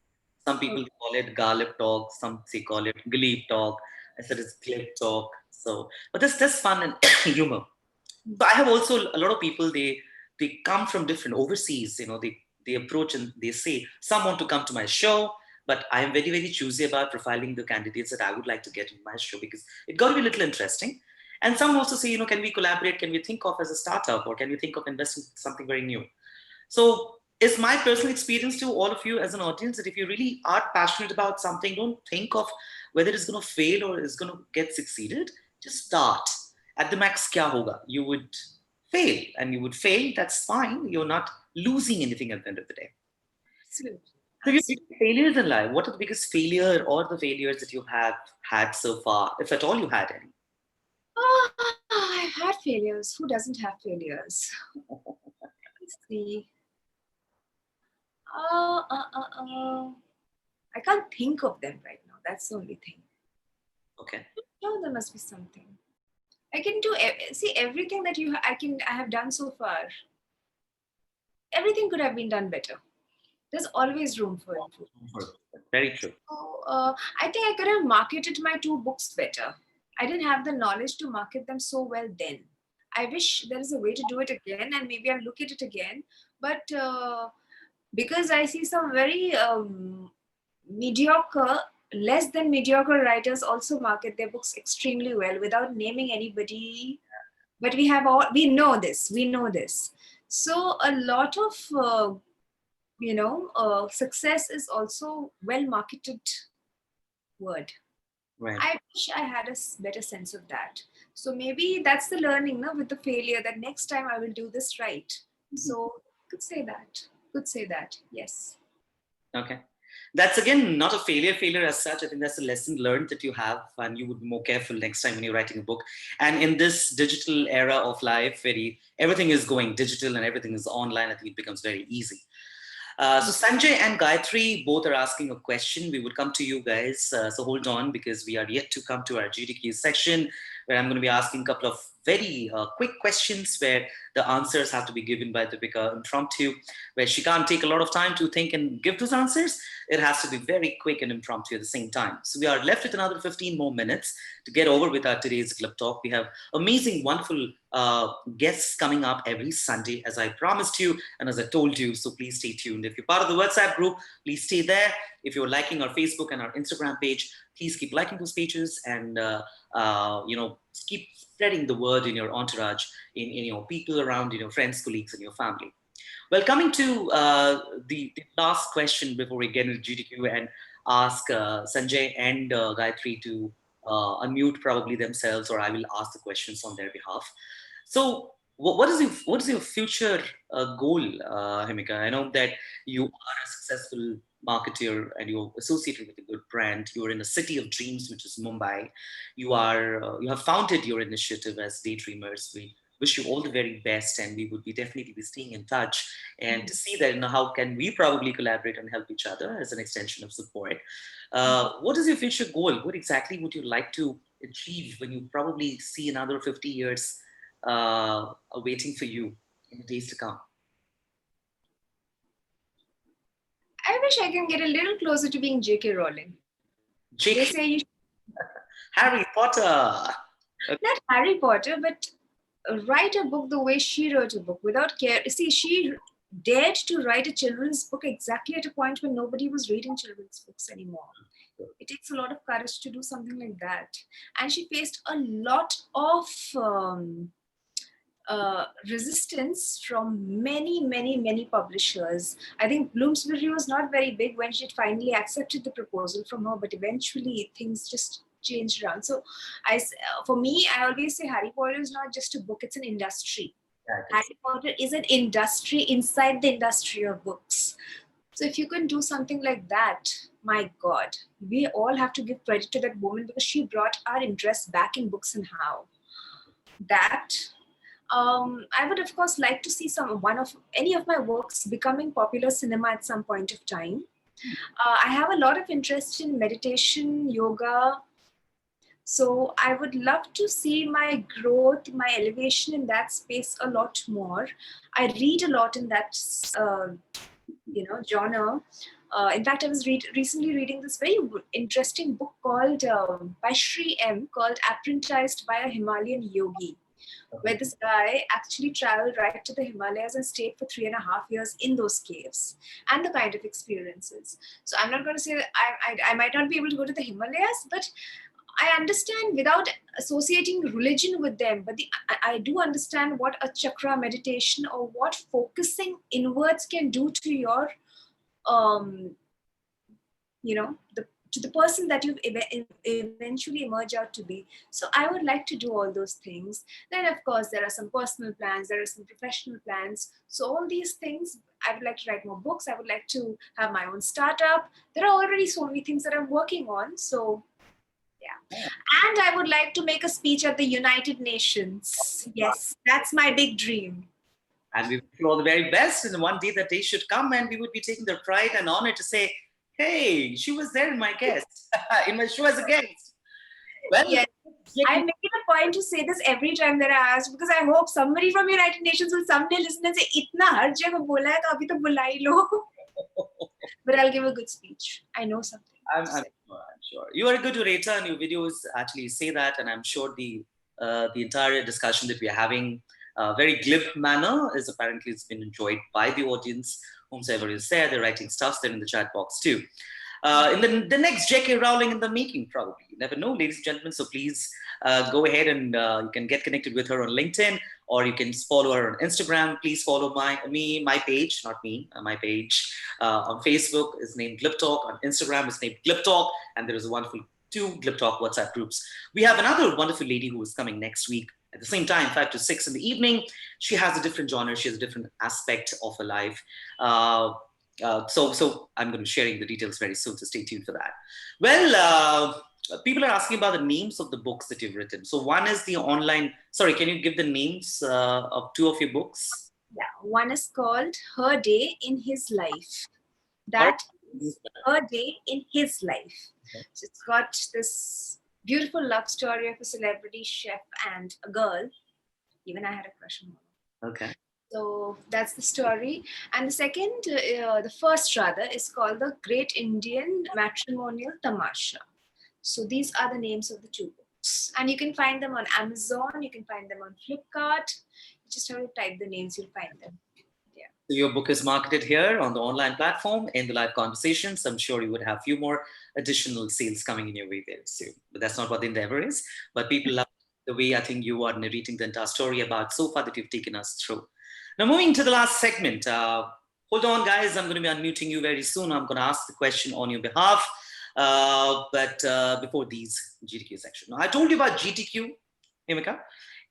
Some Okay. people call it Garlic Talk, some say call it Glip Talk. I said it's Glip Talk. So, but that's fun and humor. But I have also a lot of people. They come from different overseas. They approach and they say some want to come to my show, but I am very very choosy about profiling the candidates that I would like to get in my show because it got to be a little interesting. And some also say, can we collaborate? Can we think of as a startup, or can we think of investing in something very new? So it's my personal experience to all of you as an audience that if you really are passionate about something, don't think of whether it's going to fail or it's going to get succeeded. Just start. At the max, kya hoga? You would fail, and you would fail. That's fine. You're not losing anything at the end of the day. Absolutely. So your Absolutely. biggest failures in life. What are the biggest failure or the failures that you have had so far, if at all you had any? I've had failures. Who doesn't have failures? Let's see. Uh, uh, uh, uh. I can't think of them right now. That's the only thing. Okay. No, there must be something. I can do. See, everything that I have done so far. Everything could have been done better. There's always room for improvement. Very true. So I think I could have marketed my two books better. I didn't have the knowledge to market them so well then. I wish there is a way to do it again, and maybe I'll look at it again. But because I see some very mediocre, less than mediocre writers also market their books extremely well without naming anybody. But we know this. So a lot of success is also well marketed word. Right. I wish I had a better sense of that. So maybe that's the learning, no, with the failure, that next time I will do this right. So could say that. Could say that. Yes. Okay. That's again not a failure as such. I think that's a lesson learned that you have, and you would be more careful next time when you're writing a book. And in this digital era of life, everything is going digital and everything is online, I think it becomes very easy. So Sanjay and Gayatri both are asking a question. We would come to you guys. So hold on, because we are yet to come to our GDQ section, where I'm going to be asking a couple of very quick questions where the answers have to be given by Deepika impromptu, where she can't take a lot of time to think and give those answers. It has to be very quick and impromptu at the same time. So we are left with another 15 more minutes to get over with our today's Glip Talk. We have amazing, wonderful guests coming up every Sunday, as I promised you and as I told you. So please stay tuned. If you're part of the WhatsApp group, please stay there. If you're liking our Facebook and our Instagram page, please keep liking those pages and keep spreading the word in your entourage, in your people around, in your friends, colleagues, and your family. Well, coming to the last question before we get into GTQ and ask Sanjay and Gayatri to unmute probably themselves, or I will ask the questions on their behalf. So, what is your future goal, Himika? I know that you are a successful marketer and you're associated with a good brand. You're in a city of dreams, which is Mumbai. You have founded your initiative as Daydreamers. We wish you all the very best, and we would be definitely be staying in touch and to see that how can we probably collaborate and help each other as an extension of support. What is your future goal? What exactly would you like to achieve when you probably see another 50 years waiting for you in the days to come? I wish I can get a little closer to being J.K. Rowling. They Jake, say you Harry Potter. not Harry Potter, but write a book the way she wrote a book without care. See, she dared to write a children's book exactly at a point when nobody was reading children's books anymore. It takes a lot of courage to do something like that. And she faced a lot of resistance from many, many, many publishers. I think Bloomsbury was not very big when she finally accepted the proposal from her, but eventually things just changed around. So, for me, I always say Harry Potter is not just a book; it's an industry. Harry Potter is an industry inside the industry of books. So, if you can do something like that, my God, we all have to give credit to that woman because she brought our interest back in books and how that. I would of course like to see any of my works becoming popular cinema at some point of time. I have a lot of interest in meditation, yoga. So I would love to see my growth, my elevation in that space a lot more. I read a lot in that, uh, genre. In fact, I was recently reading this very interesting book called by Sri M called "Apprenticed by a Himalayan Yogi," where this guy actually traveled right to the Himalayas and stayed for 3.5 years in those caves, and the kind of experiences. So I'm not going to say that I might not be able to go to the Himalayas, but I understand without associating religion with them, but I do understand what a chakra meditation or what focusing inwards can do to your, um, to the person that you eventually emerge out to be. So I would like to do all those things. Then, of course, there are some personal plans, there are some professional plans. So all these things, I would like to write more books. I would like to have my own startup. There are already so many things that I'm working on. So yeah. And I would like to make a speech at the United Nations. Yes, that's my big dream. And we wish you all the very best. And one day that day should come, and we would be taking the pride and honor to say, hey, she was there in my guest, in my show as a guest. Well, yes. I make it a point to say this every time that I ask, because I hope somebody from United Nations will someday listen and say, "Itna har jagah bola hai, to abhi to bula hi lo." But I'll give a good speech. I know something. I'm sure. You are a good orator, and your videos actually say that. And I'm sure the entire discussion that we are having, very glib manner, is apparently it's been enjoyed by the audience. Whomsoever is there, they're writing stuff there in the chat box too. In the next J.K. Rowling in the making, probably. You never know, ladies and gentlemen. So please go ahead and you can get connected with her on LinkedIn, or you can follow her on Instagram. Please follow my page, not me, my page on Facebook is named GLIBTALK. On Instagram is named GLIBTALK, and there is a wonderful 2 GLIBTALK WhatsApp groups. We have another wonderful lady who is coming next week at the same time, 5 to 6 in the evening. She has a different genre. She has a different aspect of her life. So I'm going to be sharing the details very soon, so stay tuned for that. Well, people are asking about the names of the books that you've written. So one is the online, sorry, can you give the names of 2 of your books? Yeah, one is called Her Day in His Life. That is Her Day in His Life. Okay. So it's got this beautiful love story of a celebrity chef and a girl. Even I had a crush on her. Okay. So that's the story. And the second, the first rather, is called The Great Indian Matrimonial Tamasha. So these are the names of the 2 books. And you can find them on Amazon, you can find them on Flipkart. You just have to type the names, you'll find them. Yeah. So your book is marketed here on the online platform in the live conversations. I'm sure you would have a few more additional sales coming in your way very soon. But that's not what the endeavor is. But people love the way I think you are narrating the entire story about so far that you've taken us through. Now, moving to the last segment. Hold on, guys. I'm going to be unmuting you very soon. I'm going to ask the question on your behalf. But before these GTQ section. Now, I told you about GTQ, Himika.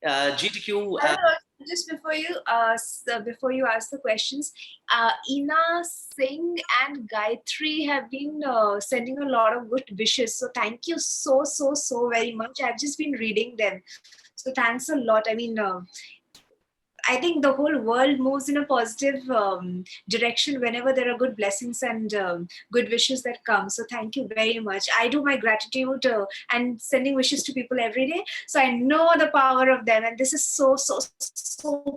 GTQ. Just before you ask the questions, Ina Singh and Gayatri have been sending a lot of good wishes. So thank you so very much. I've just been reading them. So thanks a lot. I mean, I think the whole world moves in a positive direction whenever there are good blessings and good wishes that come. So thank you very much. I do my gratitude and sending wishes to people every day. So I know the power of them. And this is so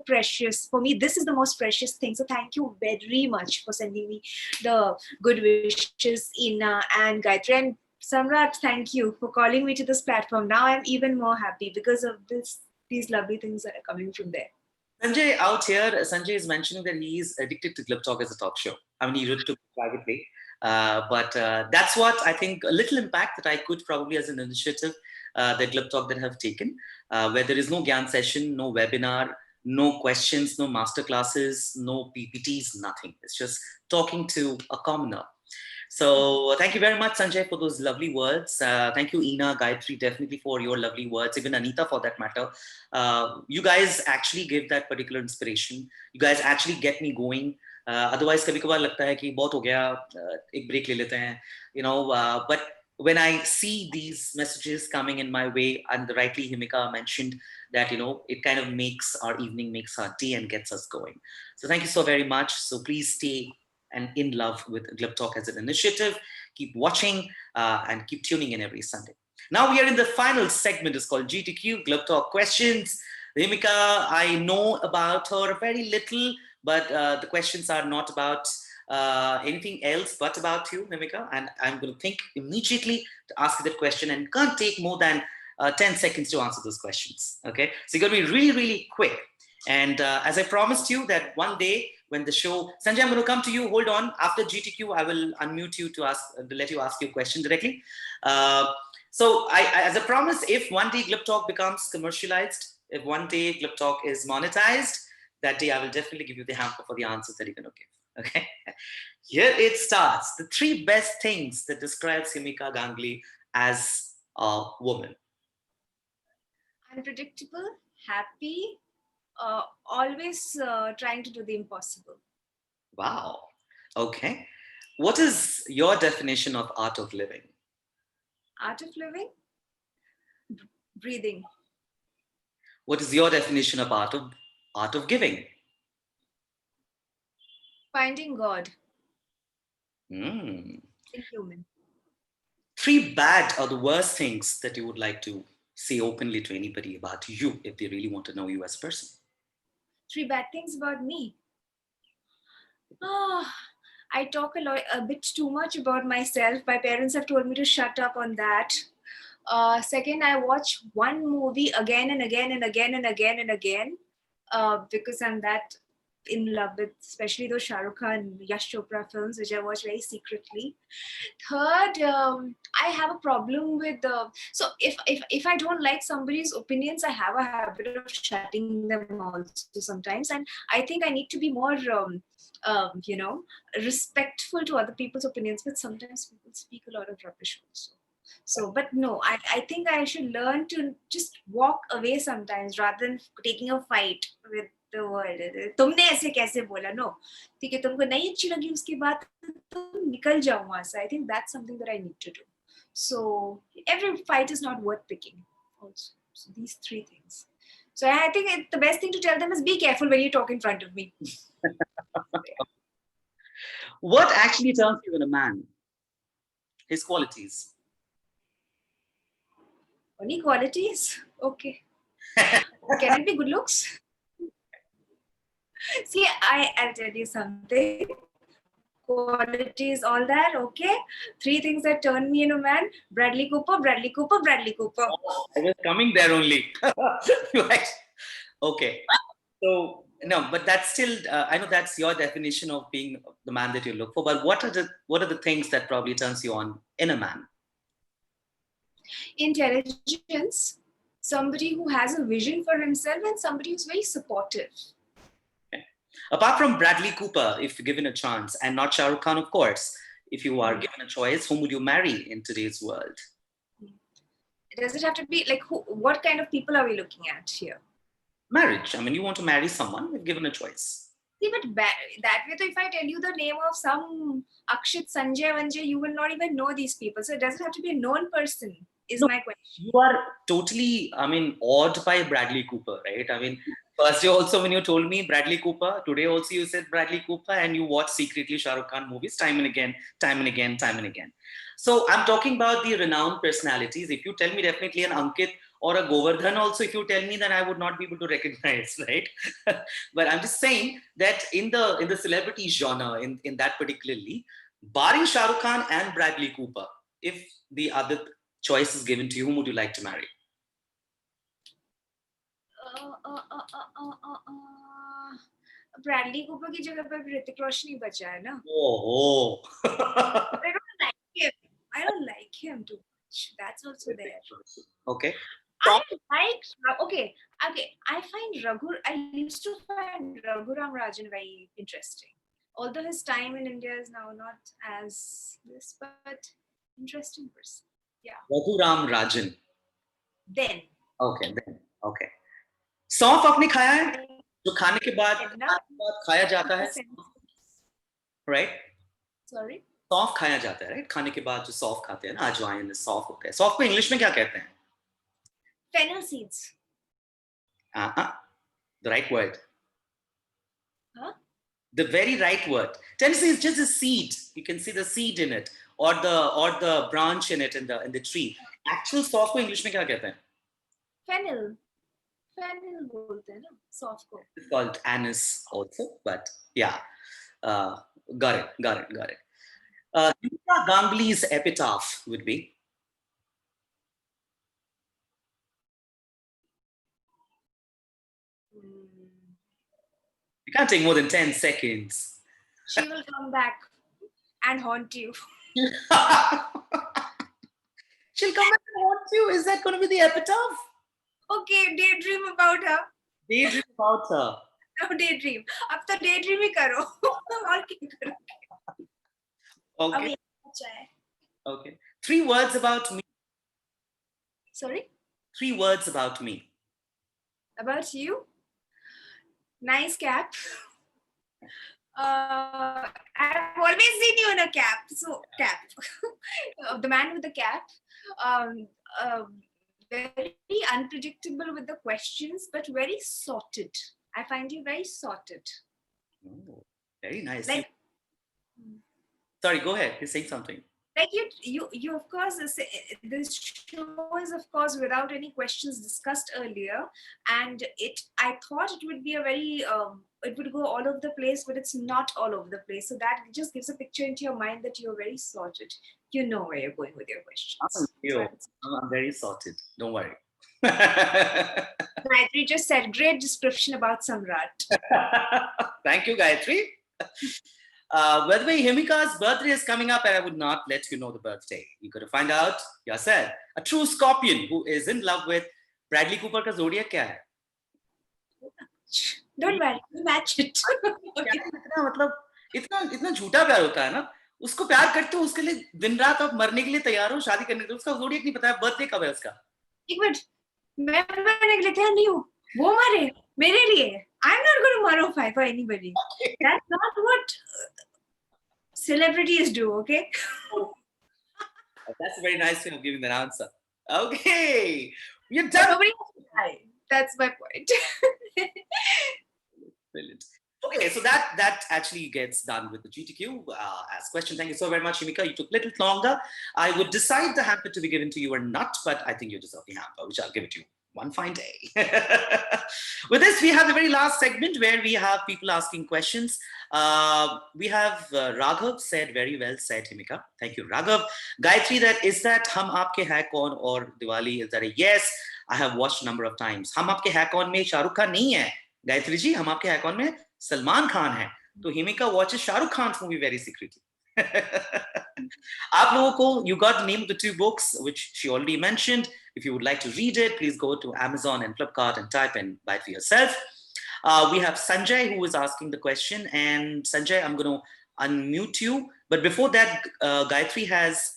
precious. For me, this is the most precious thing. So thank you very much for sending me the good wishes, Ina and Gayatri. And Samrat, thank you for calling me to this platform. Now I'm even more happy because of these lovely things that are coming from there. Sanjay out here, Sanjay is mentioning that he is addicted to GLIBTALK as a talk show. I mean, he wrote to privately. But that's what I think, a little impact that I could probably as an initiative, the GLIBTALK that I have taken, where there is no Gyan session, no webinar, no questions, no masterclasses, no PPTs, nothing. It's just talking to a commoner. So thank you very much, Sanjay, for those lovely words. Thank you, Ina, Gayatri, definitely for your lovely words. Even Anita, for that matter. You guys actually give that particular inspiration. You guys actually get me going. Otherwise कभी कभार लगता है कि बहुत हो गया, एक break ले लेते हैं, but when I see these messages coming in my way, and rightly Himika mentioned that, it kind of makes our evening, makes our day, and gets us going. So thank you so very much. So please stay and in love with Glib Talk as an initiative. Keep watching and keep tuning in every Sunday. Now we are in the final segment. It's called GTQ, Glib Talk Questions. Himika, I know about her very little, but the questions are not about anything else but about you, Himika. And I'm going to think immediately to ask you that question, and can't take more than 10 seconds to answer those questions. Okay, so you're going to be really, really quick. And as I promised you that one day when the show, Sanjay, I'm going to come to you. Hold on. After GTQ, I will unmute you to let you ask your question directly. So, as a promise, if one day Glib Talk becomes commercialized, if one day Glib Talk is monetized, that day I will definitely give you the hamper for the answers that you're going to give. Okay. Here it starts. The 3 best things that describes Himika Ganguly as a woman. Unpredictable, happy, always trying to do the impossible. Wow. Okay. What is your definition of art of living? Art of living, breathing. What is your definition of art of giving? Finding God. Mm. Being human. 3 bad or the worst things that you would like to say openly to anybody about you if they really want to know you as a person. 3 bad things about me. Oh, I talk a bit too much about myself. My parents have told me to shut up on that. Second, I watch one movie again and again and again and again and again because I'm that in love with, especially those Shah Rukh Khan, Yash Chopra films, which I watch very secretly. Third, I have a problem with so if I don't like somebody's opinions, I have a habit of shutting them also sometimes, and I think I need to be more respectful to other people's opinions, but sometimes people speak a lot of rubbish also. So, but no, I think I should learn to just walk away sometimes rather than taking a fight with the world. तुमने ऐसे कैसे बोला? No, ठीक है, तुमको नहीं अच्छी लगी उसकी बात, तुम निकल जाओ वहां से. I think that's something that I need to do. So every fight is not worth picking. Also, so these 3 things. So I think the best thing to tell them is be careful when you talk in front of me. What actually turns you in a man? His qualities. Only qualities? Okay. Can it be good looks? See, I'll tell you something. Qualities, all that, okay? 3 things that turn me in a man: Bradley Cooper, Bradley Cooper, Bradley Cooper. I was coming there only. Right. Okay. So, no, but that's still, I know that's your definition of being the man that you look for, but what are the things that probably turns you on in a man? Intelligence, somebody who has a vision for himself, and somebody who's very supportive. Okay. Apart from Bradley Cooper, if given a chance, and not Shah Rukh Khan, of course, if you are given a choice, whom would you marry in today's world? Does it have to be like what kind of people are we looking at here? Marriage. I mean, you want to marry someone if given a choice. See, but that way, if I tell you the name of some Akshit, Sanjay, Vanjay, you will not even know these people. So it doesn't have to be a known person, is my question. You are totally, awed by Bradley Cooper, right? I mean, first day also when you told me Bradley Cooper, today also you said Bradley Cooper, and you watch secretly Shah Rukh Khan movies time and again, time and again, time and again. So I'm talking about the renowned personalities. If you tell me definitely an Ankit or a Govardhan also, if you tell me, then I would not be able to recognize, right? But I'm just saying that in the celebrity genre, in that particularly, barring Shah Rukh Khan and Bradley Cooper, if the other choice is given to you, whom would you like to marry? Bradley Cooper की जगह पर ऋतिक रोशन ही बचा है ना? Oh. I don't like him. I don't like him too much. That's also there. Okay. I used to find Raghuram Rajan very interesting. Although his time in India is now not as this, but interesting person. Yeah. Raghuram Rajan. Then. Okay. सौंफ आपने खाया है? जो खाने के बाद खाया जाता है? right? Sorry? सौंफ खाया जाता है, right? खाने के बाद जो सौंफ खाते हैं ना, अजवाइन सौंफ होते हैं. सौंफ को इंग्लिश में क्या कहते हैं? Fennel seeds. The right word. Huh? The very right word. Tennessee is just a seed. You can see the seed in it, or the branch in it in the tree. Actual सौंफ को English में क्या कहते हैं? Fennel. Fennel बोलते हैं ना सौंफ को. It's called anise also, but yeah. Got it. Himika Ganguly's epitaph would be? You can't take more than 10 seconds. She will come back and haunt you. She'll come back and haunt you. Is that going to be the epitaph? Okay, daydream about her. Daydream about her. No daydream. अब तो daydream ही करो. और क्या करोगे? Okay. अच्छा है. Okay. 3 words about me. Sorry? 3 words about me. About you? Nice cap. I've always seen you in a cap. So cap. The man with the cap. Very unpredictable with the questions, but very sorted. I find you very sorted. Oh, very nice. Like, sorry, go ahead. You're saying something. Like you of course, this show is of course without any questions discussed earlier, and I thought it would be a very it would go all over the place, but it's not all over the place. So that just gives a picture into your mind that you're very sorted. You know where you're going with your questions. I'm very sorted. Don't worry. Gayatri just said, great description about Samrat. Thank you, Gayatri. By the way, Himika's birthday is coming up, and I would not let you know the birthday. You got to find out yourself. A true Scorpion who is in love with Bradley Cooper का zodiac क्या है? Don't worry, we match it. मतलब इतना झूठा प्यार होता है ना. उसको प्यार करते हो, उसके लिए दिन रात आप मरने के लिए तैयार हो, शादी करने के लिए. उसका zodiac नहीं पता है, birthday कब है उसका? एक मिनट, मैं मरने के लिए तैयार नहीं हूँ. वो मरे मेरे लिए. I'm not going to mortify for anybody. Okay. That's not what celebrities do, okay? That's a very nice way of giving that answer. Okay. You're done. Nobody has to die. That's my point. Brilliant. Okay, so that actually gets done with the GTQ as question. Thank you so very much, Himika. You took a little longer. I would decide the hamper to be given to you or not, but I think you deserve the hamper, which I'll give it to you one fine day. With this, we have the very last segment where we have people asking questions. We have Raghav said, very well said, Himika. Thank you, Raghav. Gayatri, is that Hum Aapke Hai Kaun or Diwali? Is that a yes? I have watched a number of times. Hum Aapke Hai Kaun mein Shah Rukh Khan nahi hai. Gayatri ji, Hum Aapke Hai Kaun mein Salman Khan hai. So Himika watches Shah Rukh Khan's movie very secretly. आप लोगों को, you got the name of the 2 books, which she already mentioned. If you would like to read it, please go to Amazon and Flipkart and type and buy it for yourself. We have Sanjay who is asking the question. And Sanjay, I'm going to unmute you. But before that, Gayatri has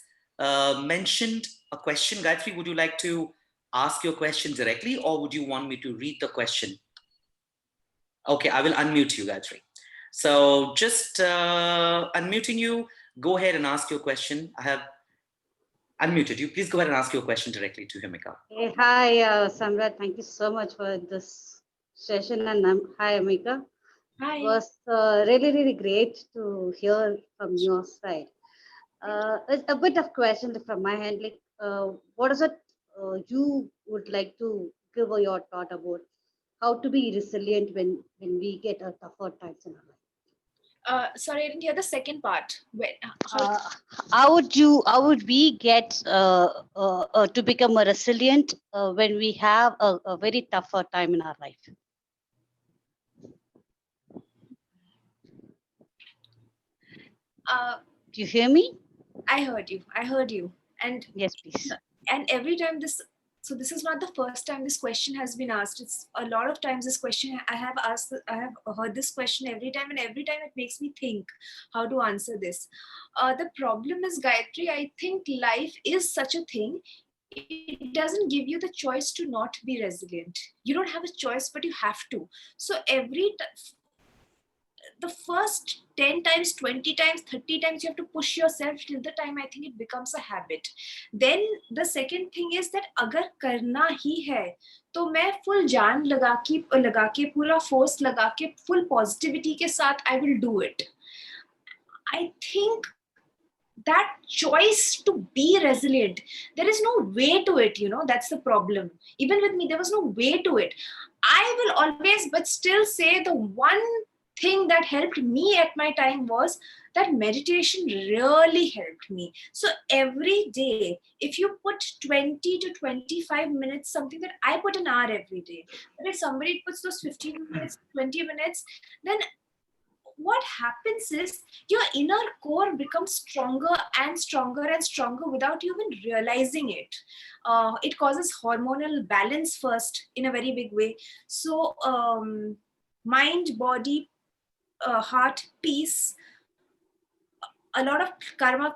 mentioned a question. Gayatri, would you like to ask your question directly, or would you want me to read the question? Okay, I will unmute you, Gayatri. So just unmuting you, go ahead and ask your question. I have unmuted you. Please go ahead and ask your question directly to Himika. Hey, hi, Samrat. Thank you so much for this session. And hi, Himika. Hi. It was really, really great to hear from your side. A bit of question from my hand. Like, what is it you would like to give your thought about how to be resilient when we get a tougher times in our life? Sorry, I didn't hear the second part. How would we get to become a resilient when we have a very tougher time in our life? Do you hear me? I heard you. And yes, please. And every time this is not the first time this question has been asked. It's a lot of times this question I have heard this question every time, and every time it makes me think how to answer this. The problem is, Gayatri, I think life is such a thing. It doesn't give you the choice to not be resilient. You don't have a choice, but you have to. So the first 10 times, 20 times, 30 times, you have to push yourself till the time I think it becomes a habit. Then the second thing is that अगर करना ही है तो मैं full जान लगा के पूरा force लगा के full positivity के साथ I will do it. I think that choice to be resilient, there is no way to it, that's the problem. Even with me, there was no way to it. I will always but still say the one thing that helped me at my time was that meditation really helped me. So every day, if you put 20 to 25 minutes, something that I put an hour every day, but if somebody puts those 15 minutes, 20 minutes, then what happens is your inner core becomes stronger and stronger and stronger without you even realizing it. It causes hormonal balance first in a very big way. So mind, body, heart, peace. A lot of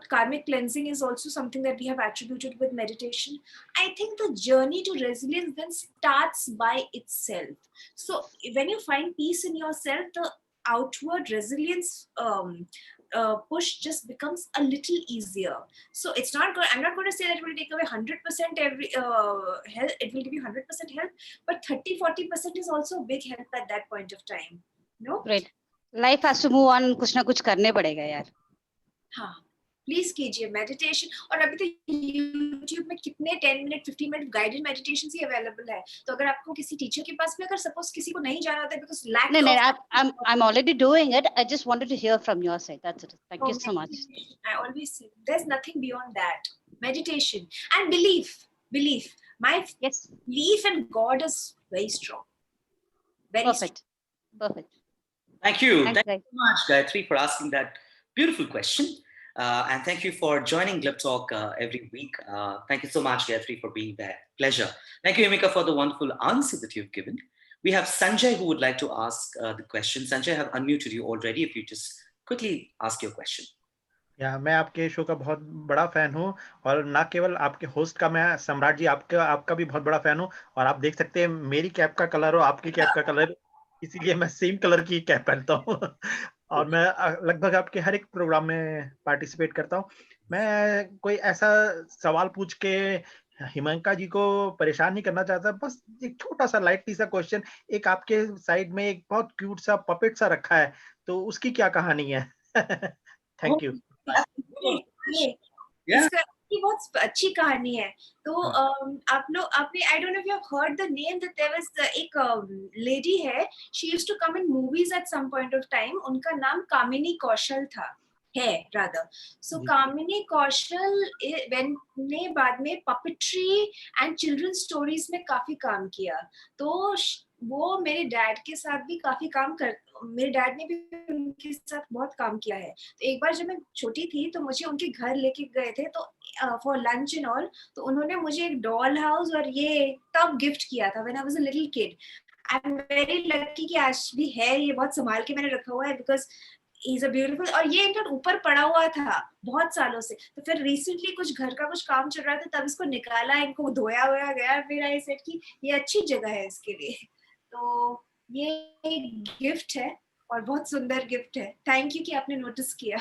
karmic cleansing is also something that we have attributed with meditation. I think the journey to resilience then starts by itself. So when you find peace in yourself, the outward resilience push just becomes a little easier. So it's not good. I'm not going to say that it will take away 100% every health. It will give you 100% help, but 30-40% is also a big help at that point of time. No? Great. Life has to move on. कुछ ना कुछ करने पड़ेगा यार. हाँ, please कीजिए meditation. और अभी तो YouTube में कितने 10 मिनट 15 मिनट गाइडेड मेडिटेशन ही अवेलेबल है. तो अगर आपको किसी टीचर के पास में, अगर सपोज किसी को नहीं जाना होता है because lack No, I'm already doing it. I just wanted to hear from your side. That's it. Thank you so much. I always say there's nothing beyond that. Meditation and belief. My belief in God is very strong. Very Perfect. strong. Perfect. Thank you. Thanks, Thank you so much, Gayatri, for asking that beautiful question. And thank you for joining Glib Talk every week. Thank you so much, Gayatri, for being there. Pleasure. Thank you, Himika, for the wonderful answer that you've given. We have Sanjay who would like to ask the question. Sanjay, I have unmuted you already. If you just quickly ask your question. या मैं आपके show का बहुत बड़ा fan हूँ, और ना केवल आपके होस्ट का, मैं सम्राट जी आपका भी बहुत बड़ा फैन हूँ. और आप देख सकते हैं मेरी कैप का कलर और आपकी कैप का कलर, इसीलिए मैं सेम कलर की कैप पहनता हूँ. और मैं लगभग आपके हर एक प्रोग्राम में पार्टिसिपेट करता हूँ. मैं कोई ऐसा सवाल पूछ के हिमंका जी को परेशान नहीं करना चाहता, बस एक छोटा सा लाइटली सा क्वेश्चन. एक आपके साइड में एक बहुत क्यूट सा पपेट सा रखा है, तो उसकी क्या कहानी है? Thank you. इसकी बहुत अच्छी कहानी है. तो आपने I don't know if you have heard the name, that there was एक लेडी है, she used to come in movies at some point of time. उनका नाम कामिनी कौशल है रादर. सो कामिनी कौशल ने बाद में पपेट्री एंड चिल्ड्रन स्टोरीज में काफी काम किया. तो वो मेरे डैड के साथ भी काफी मेरे डैड ने भी उनके साथ बहुत काम किया है. तो एक बार जब मैं छोटी थी तो मुझे उनके घर लेके गए थे, तो फॉर लंच एंड ऑल, तो उन्होंने मुझे एक डॉल हाउस और ये टब गिफ्ट किया था when I was a little kid. I am very lucky कि आज भी है, ये बहुत संभाल के मैंने रखा हुआ है बिकॉज इज अ ब्यूटीफुल. और ये इनका ऊपर पड़ा हुआ था बहुत सालों से. तो फिर रिसेंटली कुछ घर का कुछ काम चल रहा था, तब इसको निकाला, इनको धोया हुआ गया. फिर आई सेड कि ये अच्छी जगह है इसके लिए. तो ये एक गिफ्ट है और बहुत सुंदर गिफ्ट है. थैंक यू कि आपने नोटिस किया.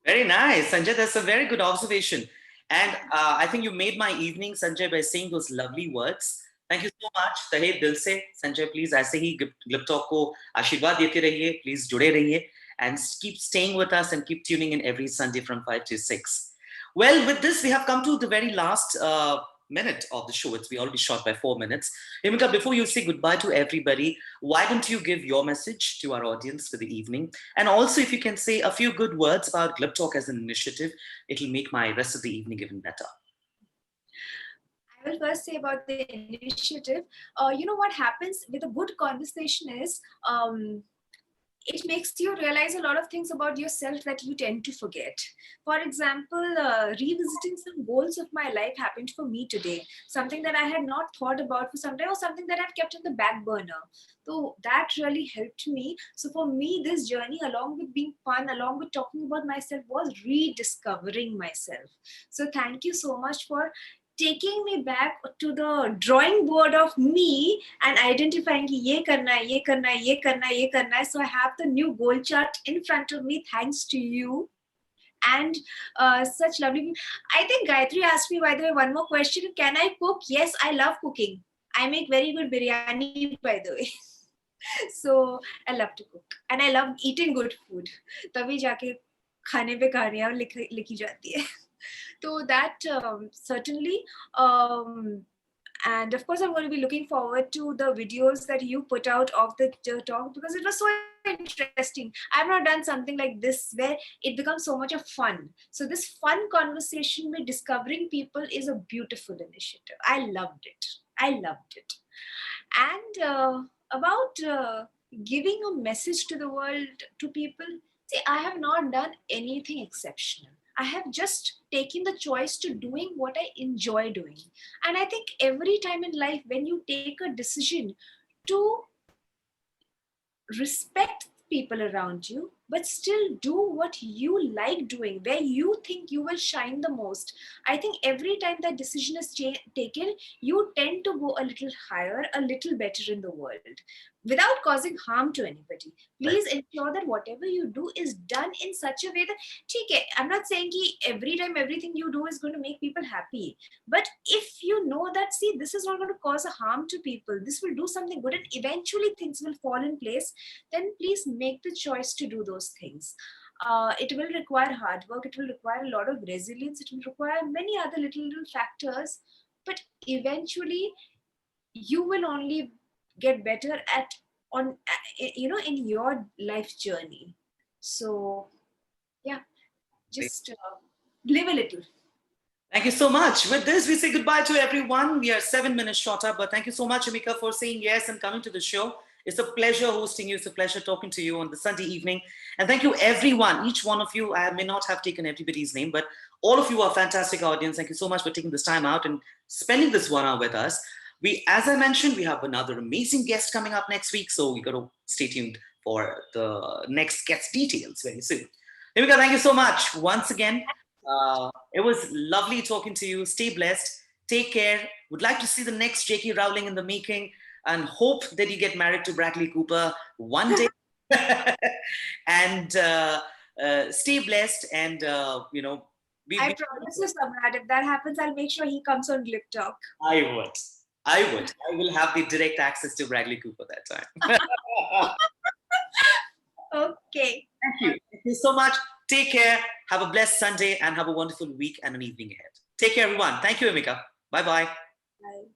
Very nice, Sanjay. That's a very good observation. And I think you made my evening, Sanjay, by saying those lovely words. Thank you so much. Tahe dil se, Sanjay, please ऐसे ही Glib Talk को आशीर्वाद देते रहिए. Please जुड़े रहिए. And keep staying with us and keep tuning in every Sunday from 5 to 6. Well, with this, we have come to the very last minute of the show. We already shot by 4 minutes. Himika, before you say goodbye to everybody, why don't you give your message to our audience for the evening? And also, if you can say a few good words about Glib Talk as an initiative, it'll make my rest of the evening even better. I will first say about the initiative. You know what happens with a good conversation is it makes you realize a lot of things about yourself that you tend to forget. For example, revisiting some goals of my life happened for me today. Something that I had not thought about for some time, or something that I've kept in the back burner. So that really helped me. So for me, this journey, along with being fun, along with talking about myself, was rediscovering myself. So thank you so much for taking me back to the drawing board of me and identifying कि ये करना है, ये करना है, ये करना है, ये करना है. So I have the new goal chart in front of me thanks to you. And such lovely. I think Gayatri asked me, by the way, one more question. Can I cook? Yes, I love cooking. I make very good biryani, by the way. So I love to cook and I love eating good food. तभी जाके खाने पे कहानियाँ लिखी जाती है. So that certainly. And of course, I'm going to be looking forward to the videos that you put out of the talk, because it was so interesting. I've not done something like this where it becomes so much of fun. So this fun conversation with discovering people is a beautiful initiative. I loved it. And about giving a message to the world, to people, see, I have not done anything exceptional. I have just taken the choice to doing what I enjoy doing. And I think every time in life, when you take a decision to respect people around you, but still do what you like doing, where you think you will shine the most, I think every time that decision is taken, you tend to go a little higher, a little better in the world, without causing harm to anybody. Please ensure that whatever you do is done in such a way that, okay, I'm not saying that every time everything you do is going to make people happy, but if you know that, see, this is not going to cause a harm to people, this will do something good, and eventually things will fall in place, then please make the choice to do those things. It will require hard work, it will require a lot of resilience, it will require many other little factors, but eventually you will only get better in your life journey. So yeah, just live a little. Thank you so much. With this, we say goodbye to everyone. We are 7 minutes short up, but thank you so much, Himika, for saying yes and coming to the show. It's a pleasure hosting you. It's a pleasure talking to you on the Sunday evening. And thank you, everyone, each one of you. I may not have taken everybody's name, but all of you are fantastic audience. Thank you so much for taking this time out and spending this 1 hour with us. As I mentioned, we have another amazing guest coming up next week, so we got to stay tuned for the next guest details very soon. Himika, thank you so much once again. It was lovely talking to you. Stay blessed. Take care. Would like to see the next J.K. Rowling in the making, and hope that you get married to Bradley Cooper one day. And stay blessed. And I promise you, Samrat, if that happens, I'll make sure he comes on GLIBTALk. I would. I will have the direct access to Bradley Cooper that time. Okay. Thank you. Thank you so much. Take care. Have a blessed Sunday and have a wonderful week and an evening ahead. Take care, everyone. Thank you, Himika. Bye-bye. Bye.